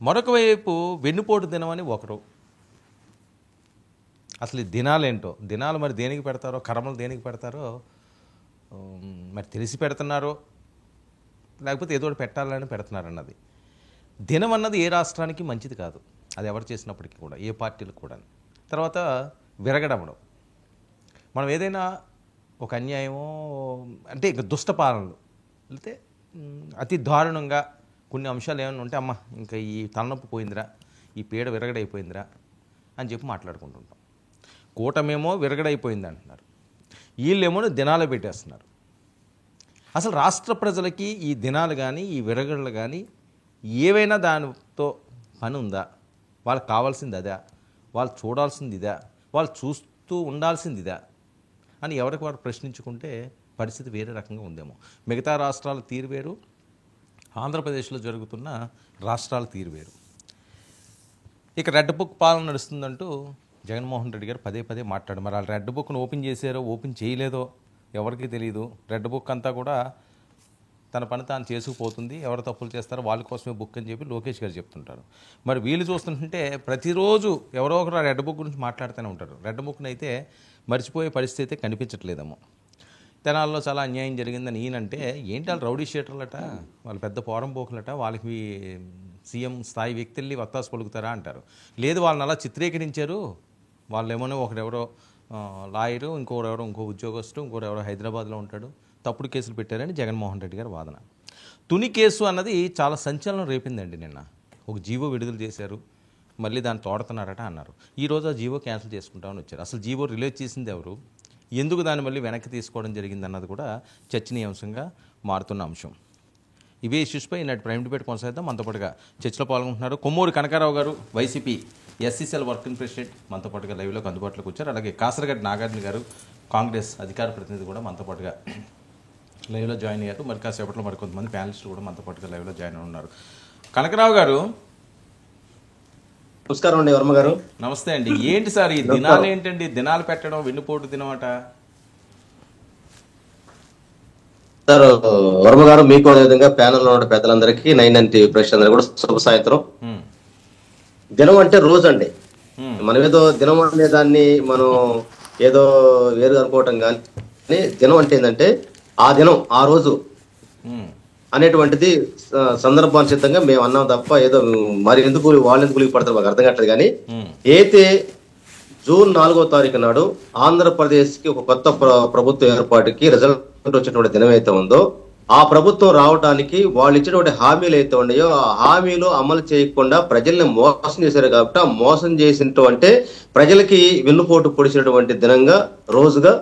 మరొక వైపు వెన్నుపోటు దినమని ఒకరు. అసలు ఈ దినాలేంటో, దినాలు మరి దేనికి పెడతారో, కర్మలు దేనికి పెడతారో మరి తెలిసి పెడుతున్నారో లేకపోతే ఏదో ఒకటి పెట్టాలని పెడుతున్నారన్నది. దినం అన్నది ఏ రాష్ట్రానికి మంచిది కాదు, అది ఎవరు చేసినప్పటికీ కూడా, ఏ పార్టీలకు కూడా. తర్వాత విరగడమడం, మనం ఏదైనా ఒక అన్యాయమో అంటే ఇక దుష్ట పాలనలు లేకపోతే అతి దారుణంగా కొన్ని అంశాలు ఏమైనా ఉంటే అమ్మ ఇంకా ఈ తలనొప్పి పోయిందిరా, ఈ పీడ విరగడైపోయిందిరా అని చెప్పి మాట్లాడుకుంటుంటాం. కూటమేమో విరగడైపోయింది అంటున్నారు, వీళ్ళేమో దినాలు పెట్టేస్తున్నారు. అసలు రాష్ట్ర ప్రజలకి ఈ దినాలు కానీ ఈ విరగడలు కానీ ఏవైనా దానితో పని ఉందా? వాళ్ళకి కావాల్సింది అదా? వాళ్ళు చూడాల్సింది ఇదా? వాళ్ళు చూస్తూ ఉండాల్సింది ఇదా అని ఎవరికి వారు ప్రశ్నించుకుంటే పరిస్థితి వేరే రకంగా ఉందేమో. మిగతా రాష్ట్రాల తీరు వేరు, ఆంధ్రప్రదేశ్లో జరుగుతున్న రాష్ట్రాల తీరు వేరు. ఇక రెడ్ బుక్ పాలన నడుస్తుందంటూ జగన్మోహన్ రెడ్డి గారు పదే పదే మాట్లాడు. మరి వాళ్ళు రెడ్ బుక్ను ఓపెన్ చేశారో ఓపెన్ చేయలేదో ఎవరికి తెలియదు. రెడ్ బుక్ అంతా కూడా తన పని తాను చేసుకుపోతుంది, ఎవరు తప్పులు చేస్తారో వాళ్ళ కోసమే బుక్ అని చెప్పి లోకేష్ గారు చెప్తుంటారు. మరి వీళ్ళు చూస్తుంటే ప్రతిరోజు ఎవరో ఒకరు రెడ్ బుక్ గురించి మాట్లాడుతూనే ఉంటారు. రెడ్ బుక్ని అయితే మర్చిపోయే పరిస్థితి అయితే కనిపించట్లేదేమో. తెనాల్లో చాలా అన్యాయం జరిగిందని ఈయనంటే ఏంటి వాళ్ళు రౌడీ షీటర్లట, వాళ్ళు పెద్ద పోరం పోకులట, వాళ్ళకి సీఎం స్థాయి వ్యక్తుల్ని వత్తాసు పలుకుతారా అంటారు. లేదు, వాళ్ళని అలా చిత్రీకరించారు, వాళ్ళు ఏమో ఒకడెవరో లాయరు, ఇంకోరెవరో ఇంకో ఉద్యోగస్తుడు, ఇంకోరెవరో హైదరాబాద్లో ఉంటాడు, తప్పుడు కేసులు పెట్టారని జగన్మోహన్ రెడ్డి గారి వాదన. తుని కేసు అన్నది చాలా సంచలనం రేపిందండి. నిన్న ఒక జీవో విడుదల చేశారు, మళ్ళీ దాన్ని తోడుతున్నారట అన్నారు. ఈరోజు ఆ జీవో క్యాన్సిల్ చేసుకుంటామని వచ్చారు. అసలు జీవో రిలీజ్ చేసింది ఎవరు, ఎందుకు దాన్ని మళ్ళీ వెనక్కి తీసుకోవడం జరిగింది అన్నది కూడా చర్చనీయాంశంగా మారుతున్న అంశం. ఇవే ఇష్యూస్పై ఈనాటి ప్రైమ్ డిబేట్ కొనసాగిద్దాం. మనతో పాటుగా చర్చలో పాల్గొంటున్నారు కొమ్మూరి కనకారావు గారు, వైసీపీ ఎస్సీసీఎల్ వర్కింగ్ ప్రెసిడెంట్, మనతో పాటుగా లైవ్లోకి అందుబాటులోకి వచ్చారు. అలాగే కాసరగడ్డ నాగార్జున గారు, కాంగ్రెస్ అధికార ప్రతినిధి కూడా మనతో పాటుగా లైవ్లో జాయిన్ అయ్యారు. మరి కాసేపట్లో మరి కొంతమంది ప్యానలిస్టులు కూడా మనతో పాటుగా లైవ్లో జాయిన్ ఉన్నారు. కనకరావు గారు నమస్కారం అండి. వర్మ గారు నమస్తే అండి. ఏంటి సార్ ఈ దినాలు ఏంటండి, దినాలు పెట్టడం, వెన్నుపోటు దినమట? సార్ వర్మ గారు, మీకు అదేవిధంగా ప్యానల్ ఉన్న పెద్దలందరికీ 9 టీవీ ప్రేక్షకులందరూ కూడా శుభ సాయంత్రం. దినం అంటే రోజు అండి. మనం ఏదో దినం అనే దాన్ని మనం ఏదో వేరు అనుకోవటం కానీ దినం అంటే ఏంటంటే ఆ దినం ఆ రోజు అనేటువంటిది సందర్భానుచితంగా మేము అన్నాం తప్ప ఏదో మరి ఎందుకు వాళ్ళు ఎందుకు పడతారు మాకు అర్థం కావట్లేదు. కానీ అయితే జూన్ 4వ తారీఖు నాడు ఆంధ్రప్రదేశ్ కి ఒక కొత్త ప్రభుత్వ ఏర్పాటుకి రిజల్ట్ వచ్చినటువంటి దినం అయితే ఉందో, ఆ ప్రభుత్వం రావడానికి వాళ్ళు ఇచ్చినటువంటి హామీలు అయితే ఉన్నాయో ఆ హామీలు అమలు చేయకుండా ప్రజల్ని మోసం చేశారు. కాబట్టి ఆ మోసం చేసినటువంటి ప్రజలకి వెన్నుపోటు పొడిచినటువంటి దినంగా రోజుగా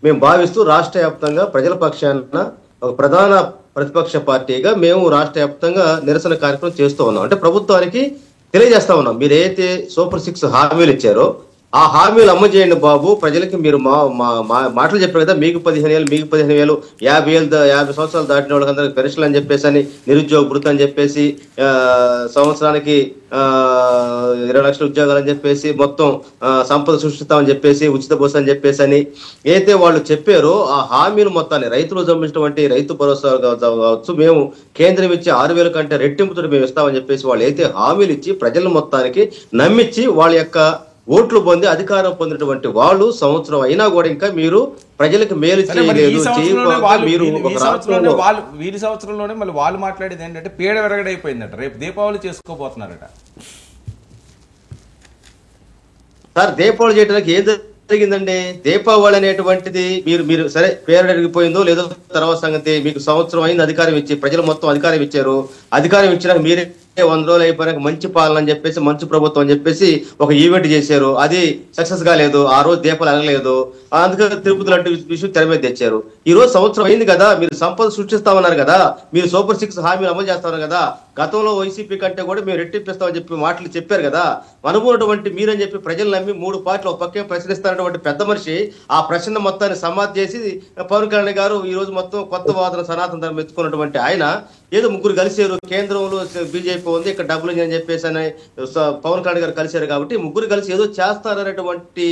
మేము భావిస్తూ రాష్ట్ర వ్యాప్తంగా ప్రజల పక్షాన ఒక ప్రధాన ప్రతిపక్ష పార్టీగా మేము రాష్ట్ర వ్యాప్తంగా నిరసన కార్యక్రమం చేస్తూ ఉన్నాం. అంటే ప్రభుత్వానికి తెలియజేస్తా ఉన్నాం, మీరు ఏదైతే సూపర్ 6 హామీలు ఇచ్చారో ఆ హామీలు అమలు చేయండి బాబు, ప్రజలకి మీరు మాటలు చెప్పారు కదా, మీకు 15,000 మీకు 15,000, 50 సంవత్సరాలు దాటిన వాళ్ళకి పెన్షన్లు అని చెప్పేసి అని, నిరుద్యోగ భృతి అని చెప్పేసి, సంవత్సరానికి 20 లక్షల ఉద్యోగాలు అని చెప్పేసి, మొత్తం సంపద సృష్టిస్తామని చెప్పేసి, ఉచిత బస్సు అని చెప్పేసి అని అయితే వాళ్ళు చెప్పారో ఆ హామీలు మొత్తాన్ని రైతులు జమించినటువంటి రైతు భరోసా కావచ్చు, మేము కేంద్రం ఇచ్చే 6,000 కంటే రెట్టింపుతో మేము ఇస్తామని చెప్పేసి వాళ్ళు అయితే హామీలు ఇచ్చి ప్రజల మొత్తానికి నమ్మించి వాళ్ళ యొక్క ఓట్లు పొంది అధికారం పొందినటువంటి వాళ్ళు సంవత్సరం అయినా కూడా ఇంకా మీరు ప్రజలకు మేలు చేయలేదు. వీరి సంవత్సరంలోనే మళ్ళీ వాళ్ళు మాట్లాడేది ఏంటంటే పీడ విరగడైపోయిందట, రేపు దీపావళి చేసుకోబోతున్నారట. సార్ దీపావళి చేయడానికి ఏం జరిగిందండి? దీపావళి అనేటువంటిది మీరు సరే పేరు అడిగిపోయిందో లేదో తర్వాత సంగతి. మీకు సంవత్సరం అయింది అధికారం ఇచ్చి, ప్రజలు మొత్తం అధికారం ఇచ్చారు. అధికారం ఇచ్చినాక మీరే 100 రోజులు అయిపోయినాక మంచి పాలన అని చెప్పేసి, మంచి ప్రభుత్వం అని చెప్పేసి ఒక ఈవెంట్ చేశారు. అది సక్సెస్ కాలేదు, ఆ రోజు దీపాలు అడగలేదు. అందుకని తిరుపతి లాంటి విషయం తెర మీద తెచ్చారు. ఈ రోజు సంవత్సరం అయింది కదా, మీరు సంపద సృష్టిస్తామన్నారు కదా, మీరు సూపర్ 6 హామీలు అమలు చేస్తామన్నారు కదా, గతంలో వైసీపీ కంటే కూడా మేము రెట్టింపిస్తామని చెప్పి మాటలు చెప్పారు కదా, అనుకున్నటువంటి మీరని చెప్పి ప్రజలు నమ్మి 3 పార్టీలు ఒక పక్కే ప్రశ్నిస్తారన్నటువంటి పెద్ద మనిషి ఆ ప్రశ్న మొత్తాన్ని సమాధి చేసి పవన్ కళ్యాణ్ గారు ఈ రోజు మొత్తం కొత్త వాదన సనాతన ధర్మం ఎత్తుకున్నటువంటి ఆయన ఏదో ముగ్గురు కలిసారు, కేంద్రంలో బీజేపీ ఉంది, ఇక్కడ డబ్బులు అని చెప్పేసి అని పవన్ కళ్యాణ్ గారు కలిశారు. కాబట్టి ముగ్గురు కలిసి ఏదో చేస్తారనేటువంటి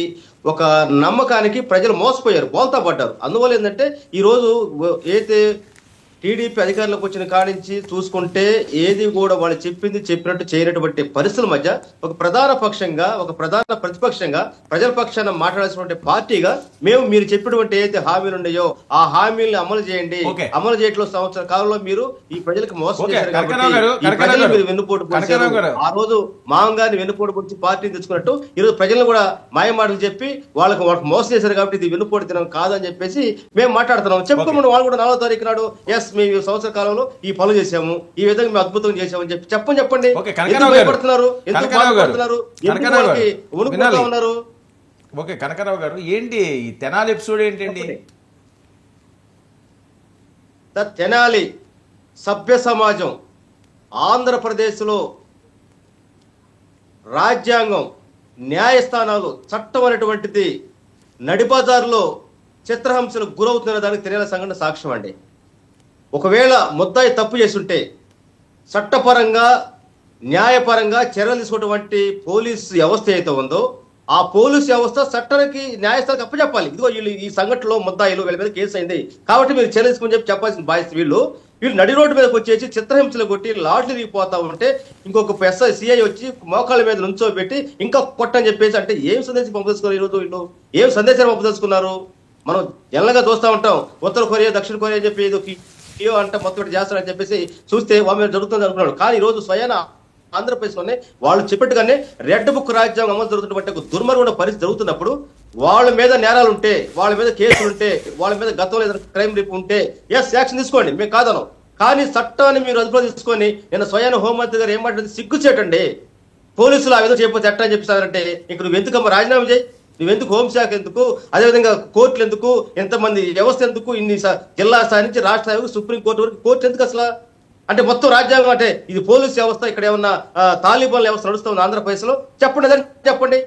ఒక నమ్మకానికి ప్రజలు మోసపోయారు, బోల్తా పడ్డారు. అందువల్ల ఏంటంటే ఈ రోజు అయితే టీడీపీ అధికారంలోకి వచ్చిన కాడి నుంచి చూసుకుంటే ఏది కూడా వాళ్ళు చెప్పింది చెప్పినట్టు చేయనటువంటి పరిస్థితుల మధ్య ఒక ప్రధాన పక్షంగా, ఒక ప్రధాన ప్రతిపక్షంగా, ప్రజల పక్షాన మాట్లాడాల్సినటువంటి పార్టీగా మేము మీరు చెప్పినటువంటి ఏదైతే హామీలు ఉన్నాయో ఆ హామీలను అమలు చేయండి. అమలు చేయట్లో సంవత్సర కాలంలో మీరు ఈ ప్రజలకు మోసం చేశారు కాబట్టి ఈ ప్రజలు మీరు వెన్నుపోటు పొడిచారు. ఆ రోజు మామగారిని వెన్నుపోటు పొడిచి పార్టీని తెచ్చుకున్నట్టు ఈరోజు ప్రజలను కూడా మాయమాటలు చెప్పి వాళ్ళకి మోసం చేశారు కాబట్టి ఇది వెన్నుపోటు దినం కాదని చెప్పేసి మేము మాట్లాడుతున్నాం. చెప్పుకోమని వాళ్ళు కూడా 4వ తారీఖు నాడు ఎస్ మేము ఈ సంవత్సర కాలంలో ఈ పనులు చేశాము, ఈ విధంగా మేము అద్భుతం చేశామని చెప్పండి. ఎందుకు భయపడుతున్నారు, ఎందుకు బాధపడుతున్నారు, ఎందుకు వాళ్ళకి వణుకుతా ఉన్నారు? ఓకే కనకరావు గారు, ఏంటి ఈ తెనాలి ఎపిసోడ్ ఏంటండి? తెనాలి సభ్య సమాజం ఆంధ్రప్రదేశ్లో రాజ్యాంగం, న్యాయస్థానాలు, చట్టం అనేటువంటిది నడిబజారులో చిత్రహింసలకు గురవుతున్న దానికి తెనాలి సంఘటన సాక్ష్యం అండి. ఒకవేళ ముద్దాయి తప్పు చేస్తుంటే చట్టపరంగా, న్యాయపరంగా చర్యలు తీసుకున్నటువంటి పోలీసు వ్యవస్థ అయితే ఉందో ఆ పోలీసు వ్యవస్థ చట్టానికి, న్యాయస్థానానికి అప్పచెప్పాలి. ఇదిగో వీళ్ళు ఈ సంఘటనలో ముద్దాయిలు, వీళ్ళ మీద కేసు అయింది కాబట్టి మీరు చర్యలు తీసుకుని చెప్పాల్సిన బాధ్యత వీళ్ళు నడి రోడ్డు మీదకి వచ్చేసి చిత్రహింసలు కొట్టి లాడ్లు దిగిపోతా ఉంటే ఇంకొక సిఐ వచ్చి మోకాళ్ళ మీద నుంచోబెట్టి ఇంకా కొట్టని చెప్పేసి అంటే ఏం సందేశం పంపుతున్నారు ఈరోజు వీళ్ళు? ఏం సందేశాన్ని పంపుదలుచుకున్నారు? మనం జనరల్గా చూస్తూ ఉంటాం ఉత్తర కొరియా, దక్షిణ కొరియా అని చెప్పి ఏదో అంటే మొత్తం చేస్తారని చెప్పేసి చూస్తే వాళ్ళ మీద జరుగుతుంది అనుకున్నాడు. కానీ ఈ రోజు స్వయాన ఆంధ్రప్రదేశ్లోనే వాళ్ళు చెప్పినట్టుగానే రెడ్ బుక్ రాజ్యాంగం అమలు జరుగుతున్నటువంటి ఒక దుర్మార్గమైన పరిస్థితి జరుగుతున్నప్పుడు వాళ్ళ మీద నేరాలు ఉంటే, వాళ్ళ మీద కేసులు ఉంటే, వాళ్ళ మీద గతంలో ఏదైనా క్రైమ్ రేపు ఉంటే ఎస్ యాక్షన్ తీసుకోండి, మేము కాదనం. కానీ చట్టాన్ని మీరు అదుపులో తీసుకొని నిన్న స్వయాన హోంమంత్రి గారు ఏం మాట్లాడింది సిగ్గుచేటండి. పోలీసులు ఆ విధంగా చేయకపోతే చట్టం చెప్పిస్తారంటే ఇంక నువ్వు ఎందుకమ్మా రాజీనామా చేయి, నువ్వెందుకు హోంశాఖ ఎందుకు, అదేవిధంగా కోర్టులు ఎందుకు, ఎంతమంది వ్యవస్థ ఎందుకు, ఇన్ని జిల్లా స్థాయి నుంచి రాష్ట్ర స్థాయి సుప్రీంకోర్టు వరకు కోర్టు ఎందుకు అసలు? అంటే మొత్తం రాజ్యాంగం అంటే ఇది పోలీసు వ్యవస్థ, ఇక్కడ ఏమన్నా తాలిబాన్ వ్యవస్థ నడుస్తుంది ఆంధ్రప్రదేశ్ లో? చెప్పండి, అదని చెప్పండి.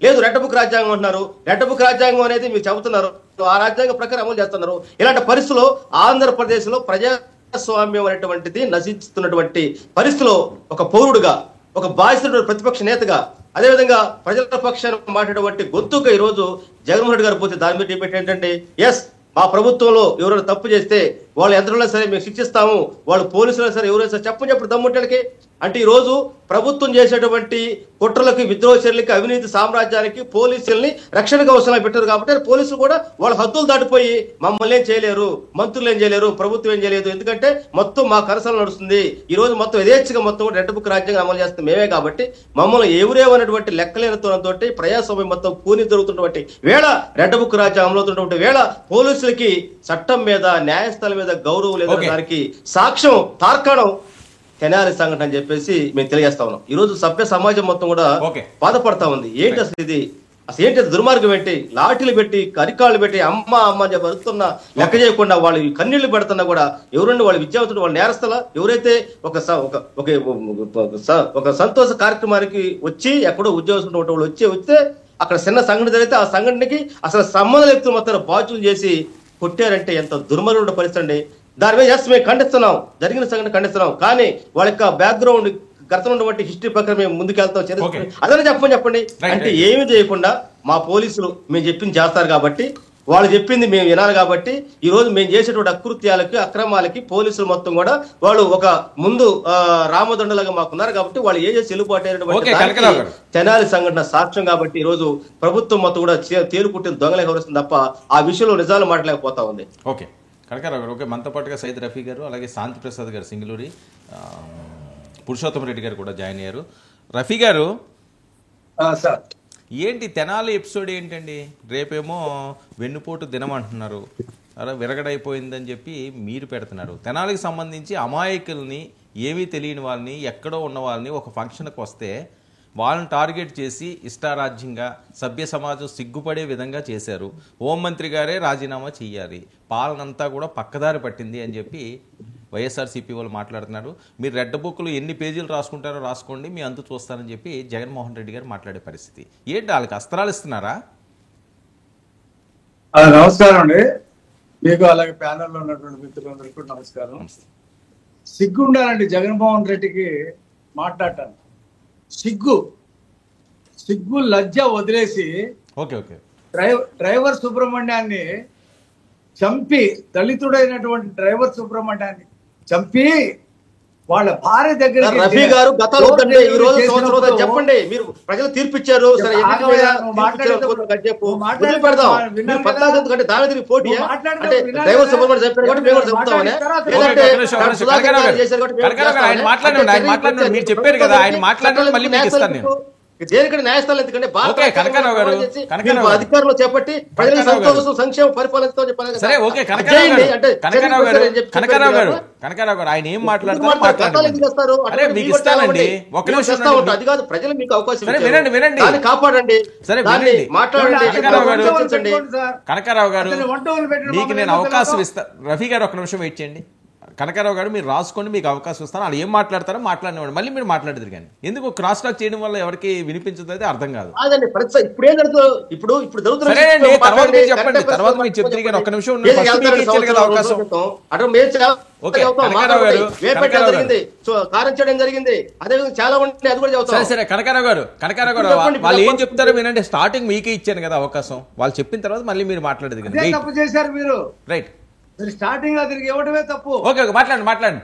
లేదు రెడ్ బుక్ రాజ్యాంగం అంటున్నారు. రెడ్ బుక్ రాజ్యాంగం అనేది మీరు చెబుతున్నారు, ఆ రాజ్యాంగం ప్రకారం అమలు చేస్తున్నారు. ఇలాంటి పరిస్థితుల్లో ఆంధ్రప్రదేశ్ లో ప్రజాస్వామ్యం అనేటువంటిది నశిస్తున్నటువంటి పరిస్థితిలో ఒక పౌరుడుగా, ఒక బాధితుడు, ప్రతిపక్ష నేతగా, అదేవిధంగా ప్రజల పక్షాన్ని మాట్లాడేటువంటి గొంతుగా ఈరోజు జగన్మోహన్ రెడ్డి గారు పోతే దాని మీద డిబేట్ ఏంటంటే ఎస్ మా ప్రభుత్వంలో ఎవరైనా తప్పు చేస్తే వాళ్ళు ఎంతలో సరే మేము శిక్షిస్తాము, వాళ్ళు పోలీసులు సరే ఎవరైనా సరే చెప్పు దమ్ముంటానికి. అంటే ఈ రోజు ప్రభుత్వం చేసేటువంటి కుట్రలకు, విద్రోహ చర్యలకి, అవినీతి సామ్రాజ్యానికి పోలీసుల్ని రక్షణగా అవసరం పెట్టారు కాబట్టి పోలీసులు కూడా వాళ్ళ హద్దులు దాటిపోయి మమ్మల్ని ఏం చేయలేరు, మంత్రులు ఏం చేయలేరు, ప్రభుత్వం ఏం చేయలేదు, ఎందుకంటే మొత్తం మా కరసలు నడుస్తుంది. ఈ రోజు మొత్తం యథేచ్ఛగా మొత్తం రెడ్ బుక్ రాజ్యాంగం అమలు చేస్తుంది మేమే కాబట్టి మమ్మల్ని ఎవరేమన్నటువంటి లెక్కలేనితోతో ప్రజాస్వామ్యం మొత్తం కూని జరుగుతున్నటువంటి వేళ, రెడ్ బుక్ రాజ్యాంగం అమలు అవుతున్నటువంటి వేళ పోలీసులకి చట్టం మీద, న్యాయస్థానం మీద గౌరవం లేదు. దానికి సాక్ష్యం తార్కాణం తెనాలి సంఘటన అని చెప్పేసి మేము తెలియజేస్తా ఉన్నాం. ఈ రోజు సభ్య సమాజం మొత్తం కూడా బాధపడతా ఉంది. ఏంటి అసలు ఇది, అసలు ఏంటి దుర్మార్గం ఏంటి? లాఠీలు పెట్టి, అరికాళ్ళు పెట్టి అమ్మ అమ్మ అని చెప్పి అరుస్తున్నా లెక్క చేయకుండా వాళ్ళు కన్నీళ్లు పెడుతున్నా కూడా ఎవరండి వాళ్ళు విద్యావంతులు, వాళ్ళు నేరస్తుల? ఎవరైతే ఒక సంతోష కార్యక్రమానికి వచ్చి ఎక్కడో ఉద్యోగం వాళ్ళు వస్తే అక్కడ చిన్న సంఘటన జరిగితే ఆ సంఘటనకి అసలు సంబంధం లేకపోతే మొత్తం బాధ్యులు చేసి కొట్టారంటే ఎంత దుర్మార్గమైన పరిస్థితి అండి. దాని మీద ఎస్ మేము ఖండిస్తున్నాం, జరిగిన సంఘటన ఖండిస్తున్నాం. కానీ వాళ్ళ యొక్క బ్యాక్గ్రౌండ్, గతంలో ఉన్నటువంటి హిస్టరీ ప్రకారం మేము ముందుకెళ్తాం. అదే చెప్పండి. అంటే ఏమి చేయకుండా మా పోలీసులు మేము చెప్పింది చేస్తారు కాబట్టి, వాళ్ళు చెప్పింది మేము వినాలి కాబట్టి ఈ రోజు మేము చేసేటువంటి అకృత్యాలకి, అక్రమాలకి పోలీసులు మొత్తం కూడా వాళ్ళు ఒక ముందు రామదండలాగా మాకున్నారు కాబట్టి వాళ్ళు ఏ చేసి చెల్లుబాటు అయినటువంటి తెనాలి సంఘటన సాక్ష్యం కాబట్టి ఈ రోజు ప్రభుత్వం మొత్తం కూడా తేలుకుట్టిన దొంగలే వ్యవహరిస్తుంది తప్ప ఆ విషయంలో నిజాలు మాట్లాడలేకపోతా ఉంది. ఓకే కనకరావు గారు, ఓకే మనతో పాటుగా సైద్ రఫీ గారు, అలాగే శాంతి ప్రసాద్ గారు సింగళూరి, పురుషోత్తమ రెడ్డి గారు కూడా జాయిన్ అయ్యారు. రఫీ గారు ఏంటి తెనాలి ఎపిసోడ్ ఏంటండి? రేపేమో వెన్నుపోటు దినం అంటున్నారు, అలా విరగడైపోయిందని చెప్పి మీరు పెడుతున్నారు. తెనాలికి సంబంధించి అమాయకుల్ని, ఏమీ తెలియని వాళ్ళని, ఎక్కడో ఉన్న వాళ్ళని ఒక ఫంక్షన్కి వస్తే వాళ్ళని టార్గెట్ చేసి ఇష్టారాజ్యంగా సభ్య సమాజం సిగ్గుపడే విధంగా చేశారు. హోంమంత్రి గారే రాజీనామా చెయ్యాలి, పాలనంతా కూడా పక్కదారి పట్టింది అని చెప్పి వైఎస్ఆర్సీపీ వాళ్ళు మాట్లాడుతున్నారు. మీరు రెడ్ బుక్లు ఎన్ని పేజీలు రాసుకుంటారో రాసుకోండి, మీ అంతు చూస్తారని చెప్పి జగన్మోహన్ రెడ్డి గారు మాట్లాడే పరిస్థితి ఏంటి? వాళ్ళకి అస్త్రాలు ఇస్తున్నారా? నమస్కారం అండి మీకు, అలాగే ప్యానెల్లో ఉన్నటువంటి మిత్రులందరికీ కూడా నమస్కారం. సిగ్గు ఉండాలండి జగన్మోహన్ రెడ్డికి మాట్లాడటానికి. సిగ్గు లజ్జ వదిలేసి డ్రైవర్ సుబ్రహ్మణ్యాన్ని చంపి దళితుడైనటువంటి డ్రైవర్ సుబ్రహ్మణ్యాన్ని చంపి వాళ్ళ భార్య దగ్గర రఫీ గారు గతంలో వద్దండి, ఈ రోజు సంవత్సరం చెప్పండి. మీరు ప్రజలు తీర్పిచ్చారు సరే, పెడదాం మీరు 14 కంటే దాని తిరిగి పోటీ అంటే డ్రైవర్ సుబ్రహ్మణ్యం చెప్పారు కాబట్టి మేము కూడా చెప్తామని. మీరు చెప్పారు కదా, ఆయన మాట్లాడాలి మళ్ళీ మీకు ఇస్తాను నేను. దేనికంటే న్యాయస్థానం ఎందుకంటే కనకారావు గారు అధికారంలో చేపట్టి ప్రజల సంతోషం సంక్షేమ పరిపాలనతో చెప్పాలి. సరే ఓకే కనకారావు గారు ఆయన ఏం మాట్లాడతారు మీకు ఇస్తానండి. ఒక నిమిషం అది కాదు, ప్రజలు మీకు అవకాశం వినండి కాపాడండి. సరే మాట్లాడండి. కనకారావు గారు మీకు నేను అవకాశం ఇస్తాను. రఫీ గారు ఒక నిమిషం వెయిట్ చేయండి. కనకారావు గారు మీరు రాసుకోండి, మీకు అవకాశం ఇస్తాను. వాళ్ళు ఏం మాట్లాడతారో మాట్లాడినవాడు మళ్ళీ మీరు మాట్లాడేది. కానీ ఎందుకు క్రాస్ టాక్ చేయడం వల్ల ఎవరికి వినిపించదు అయితే అర్థం కాదు. తర్వాత మీరు చెప్తే ఒక్క నిమిషం అవకాశం. సరే కనకారావు గారు వాళ్ళు ఏం చెప్తారో వినండి. స్టార్టింగ్ మీకే ఇచ్చాను కదా అవకాశం, వాళ్ళు చెప్పిన తర్వాత మళ్ళీ మీరు మాట్లాడేది. చేశారు మీరు రైట్. స్టార్టింగ్ అతనికి ఇవ్వడమే తప్పు. ఓకే మాట్లాడండి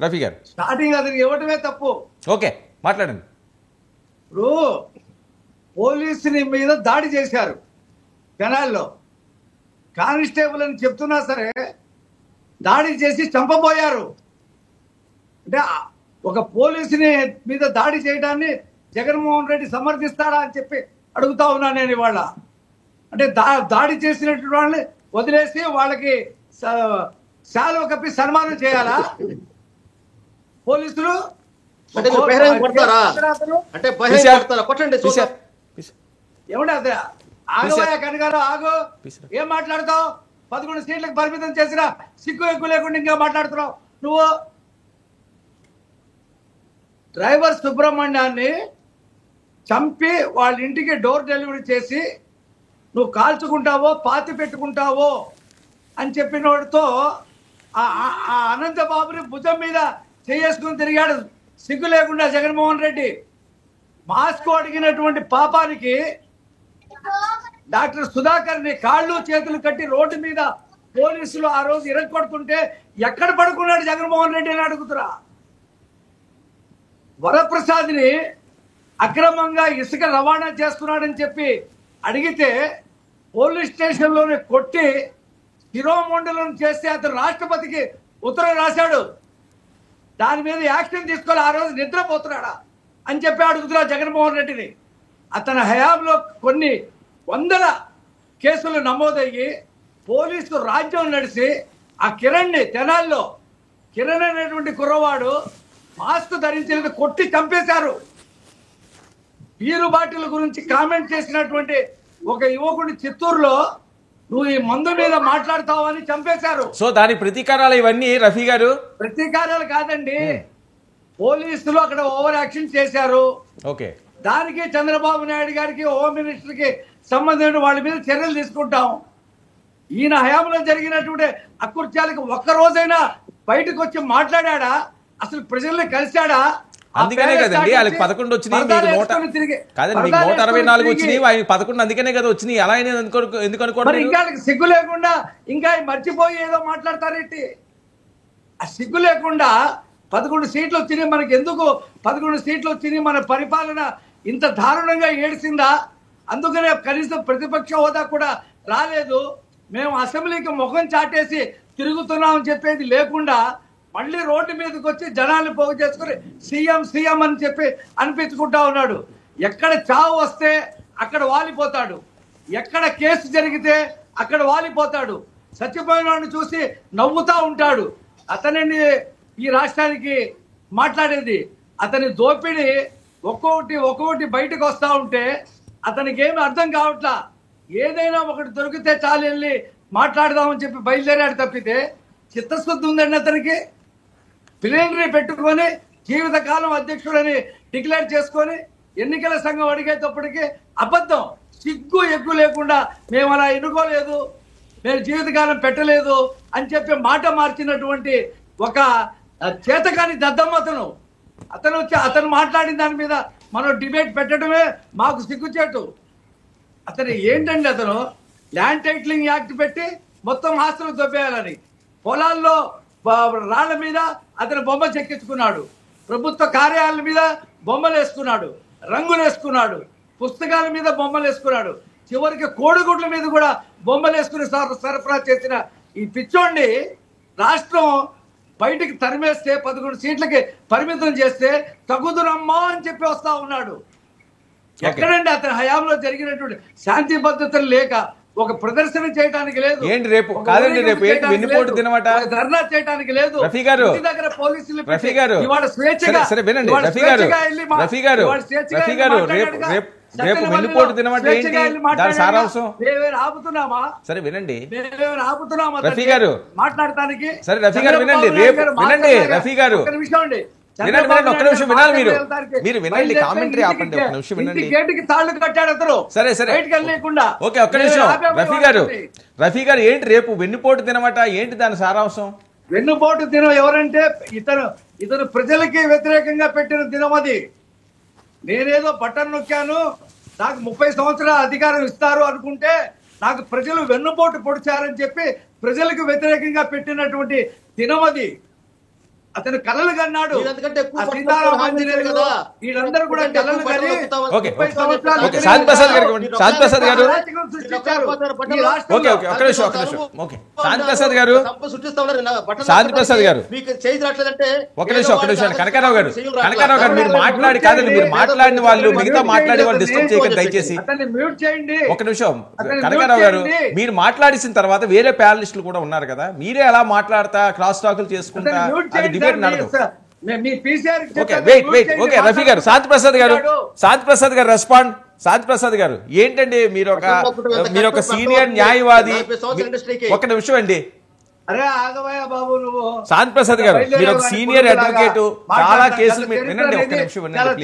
రఫీ గారు. స్టార్టింగ్ అతనికి ఇవ్వడమే తప్పు. ఓకే మాట్లాడండి. ఇప్పుడు పోలీసుని మీద దాడి చేశారు జనాల్లో, కానిస్టేబుల్ అని చెప్తున్నా సరే దాడి చేసి చంపబోయారు. అంటే ఒక పోలీసుని మీద దాడి చేయడాన్ని జగన్మోహన్ రెడ్డి సమర్థిస్తాడా అని చెప్పి అడుగుతా ఉన్నా నేను ఇవాళ. అంటే దాడి చేసినటువంటి వాళ్ళని వదిలేసి వాళ్ళకి శాలువ కప్పి సన్మానం చేయాలా పోలీసులు? ఏమంటే అదే ఆగవయ్యా కనగారు ఆగు. ఏం మాట్లాడతావు? 11 సీట్లకు పరిమితం చేసిన సిగ్గు ఎక్కువ లేకుండా ఇంకా మాట్లాడుతున్నావు నువ్వు. డ్రైవర్ సుబ్రహ్మణ్యాన్ని చంపి వాళ్ళ ఇంటికి డోర్ డెలివరీ చేసి నువ్వు కాల్చుకుంటావో పాతి పెట్టుకుంటావో అని చెప్పినోడితో ఆ అనంతబాబుని భుజం మీద చేసుకుని తిరిగాడు సిగ్గు లేకుండా జగన్మోహన్ రెడ్డి. మాస్క్ అడిగినటువంటి పాపానికి డాక్టర్ సుధాకర్ ని కాళ్ళు చేతులు కట్టి రోడ్డు మీద పోలీసులు ఆ రోజు ఇరగొడుతుంటే ఎక్కడ పడుకున్నాడు జగన్మోహన్ రెడ్డి అని అడుగుతురా. వరప్రసాద్ని అక్రమంగా ఇసుక రవాణా చేస్తున్నాడని చెప్పి అడిగితే పోలీస్ స్టేషన్లోనే కొట్టి శిరోమండలం చేస్తే అతను రాష్ట్రపతికి ఉత్తరం రాశాడు. దాని మీద యాక్షన్ తీసుకోవాలి. ఆ రోజు నిద్రపోతున్నాడా అని చెప్పి అడుగుతున్నా జగన్మోహన్ రెడ్డిని. అతని హయాంలో కొన్ని వందల కేసులు నమోదయ్యి పోలీసు రాజ్యం నడిచి ఆ కిరణ్ని తెనాల్లో కిరణ్ అనేటువంటి కుర్రవాడు మాస్క్ ధరించినది కొట్టి చంపేశారు. బీరు బాటిల్ గురించి కామెంట్ చేసినటువంటి ఒక యువకుడి చిత్తూరులో నువ్వు ఈ మందు మీద మాట్లాడతావని చంపేశారు. సో దాని ప్రతీకారాలు ఇవన్నీ రఫీ గారు? ప్రతీకారాలు కాదండి, పోలీసులు అక్కడ ఓవర్ యాక్షన్ చేశారు. ఓకే, దానికి చంద్రబాబు నాయుడు గారికి హోమ్ మినిస్టర్ కి సంబంధించిన వాళ్ళ మీద చర్యలు తీసుకుంటాం. ఈయన హయాంలో జరిగినటువంటి అకృత్యాలకు ఒక్క రోజైనా బయటకు వచ్చి మాట్లాడా? అసలు ప్రజల్ని కలిశాడా? అందుకనే కదండి వాళ్ళకి 11 వచ్చినాయి, కాదండి మీకు 164 వచ్చినాయి, ఆయన 11 అందుకనే కదా వచ్చినాయి. అలా ఎందుకు అనుకోండి? ఇంకా సిగ్గు లేకుండా ఇంకా మర్చిపోయి ఏదో మాట్లాడతారేంటి? ఆ సిగ్గు లేకుండా 11 సీట్లు వచ్చినాయి మనకి. ఎందుకు 11 సీట్లు వచ్చినాయి? మన పరిపాలన ఇంత దారుణంగా ఏడిసిందా? అందుకనే కనీసం ప్రతిపక్ష హోదా కూడా రాలేదు. మేము అసెంబ్లీకి ముఖం చాటేసి తిరుగుతున్నామని చెప్పేది లేకుండా మళ్ళీ రోడ్డు మీదకి వచ్చి జనాన్ని పోగు చేసుకుని సీఎం అని చెప్పి అనిపించుకుంటా ఉన్నాడు. ఎక్కడ చావు వస్తే అక్కడ వాలిపోతాడు, ఎక్కడ కేసు జరిగితే అక్కడ వాలిపోతాడు. చచ్చిపోయిన చూసి నవ్వుతా ఉంటాడు. అతనిని ఈ రాష్ట్రానికి మాట్లాడేది. అతని దోపిడి ఒక్కొక్కటి బయటకు వస్తూ ఉంటే అతనికి ఏమి అర్థం కావట్లా. ఏదైనా ఒకటి దొరికితే చాలు వెళ్ళి మాట్లాడదామని చెప్పి బయలుదేరాడు తప్పితే చిత్తశుద్ధి ఉందండి అతనికి. ప్లీనరీ పెట్టుకొని జీవితకాలం అధ్యక్షుడని డిక్లేర్ చేసుకొని ఎన్నికల సంఘం అడిగేటప్పటికి అబద్ధం, సిగ్గు ఎగ్గు లేకుండా మేము అలా ఎన్నుకోలేదు, మేము జీవితకాలం పెట్టలేదు అని చెప్పి మాట మార్చినటువంటి ఒక చేతకాని దద్దమ్మ అతను వచ్చి అతను మాట్లాడిన దాని మీద మనం డిబేట్ పెట్టడమే మాకు సిగ్గుచేటు. అతను ఏంటండి, అతను ల్యాండ్ టైటిలింగ్ యాక్ట్ పెట్టి మొత్తం ఆస్తులు దొబ్బేయాలని, పొలాల్లో రాళ్ల మీద అతను బొమ్మ చెక్కించుకున్నాడు, ప్రభుత్వ కార్యాలయాల మీద బొమ్మలు వేసుకున్నాడు, రంగులు వేసుకున్నాడు, పుస్తకాల మీద బొమ్మలు వేసుకున్నాడు, చివరికి కోడిగుడ్ల మీద కూడా బొమ్మలు వేసుకుని సరఫరా చేసిన ఈ పిచ్చోడిని రాష్ట్రం బయటికి తరిమేస్తే 11 సీట్లకి పరిమితం చేస్తే తగుదునమ్మా అని చెప్పి వస్తా ఉన్నాడు. ఎక్కడండి అతని హయాంలో జరిగినటువంటి శాంతి భద్రతలు లేక ఒక ప్రదర్శన చేయడానికి లేదు, ఏంటి రేపు కాదండి, రేపు ఏంటి వెన్నుపోటు దినమాట, ధర్నా చేయడానికి లేదు. రఫీ గారు, దగ్గర పోలీసులు రఫీ గారు, సరే వినండి రఫీ గారు, రఫీ గారు, రఫీ గారు, రేపు వెన్నుపోటు దినమాట ఏంటి, దాని సారాంశం ఆపుతున్నామా? సరే వినండి ఆపుతున్నామా రఫీ గారు మాట్లాడటానికి? సరే రఫీ గారు వినండి, రేపు వినండి రఫీ గారు, వినండి ఒక్క నిమిషం వినాలి, మీరు వినండి, కామెంటరీ ఆపండి, ఒక్క నిమిషం వినండి. గేటుకి తాళ్ళు కట్టాడు అతను, సరే బయటకు వెళ్ళకుండా. ఓకే ఒక్క నిమిషం రఫీ గారు ఏంటి రేపు వెన్నుపోటు దినమాట ఏంటి దాని సారాంశం? వెన్నుపోటు దినం ఎవరంటే ఇతను ప్రజలకి వ్యతిరేకంగా పెట్టిన దినం అది. నేనేదో బటన్ నొక్కాను, నాకు 30 సంవత్సరాల అధికారం ఇస్తారు అనుకుంటే నాకు ప్రజలు వెన్నుపోటు పొడిచారని చెప్పి ప్రజలకు వ్యతిరేకంగా పెట్టినటువంటి దినం అది. అతను కలలు కన్నాడు, వీళ్ళందరూ కూడా కలలు కని శాంతి ప్రసాద్ గారు, శాంతి ప్రసాద్ గారు, శాంతి ప్రసాద్ గారు, శాంతి ప్రసాద్ గారు, ఒక నిమిషం కనకారావు గారు, మీరు మాట్లాడి కాదండి, మీరు మాట్లాడిన వాళ్ళు మిగతా మాట్లాడే వాళ్ళు డిస్టర్బ్ చేయకండి దయచేసి. ఒక నిమిషం కనకారావు గారు, మీరు మాట్లాడిసిన తర్వాత వేరే ప్యానలిస్టులు కూడా ఉన్నారు కదా, మీరే అలా మాట్లాడతా క్రాస్ టాకులు చేసుకుంటా అది డిబేట్ నడదు. రఫీ గారు, శాంతి ప్రసాద్ గారు రెస్పాండ్. శాంతి ప్రసాద్ గారు ఏంటండి, మీరు ఒక సీనియర్ న్యాయవాది, ఒక నిమిషం అండి. అరే ఆగవయ్యా బాబు, నువ్వు శాంతి ప్రసాద్ గారు మీరు ఒక సీనియర్ అడ్వకేట్, చాలా కేసులు వినండి, ఒక్క నిమిషం వినండి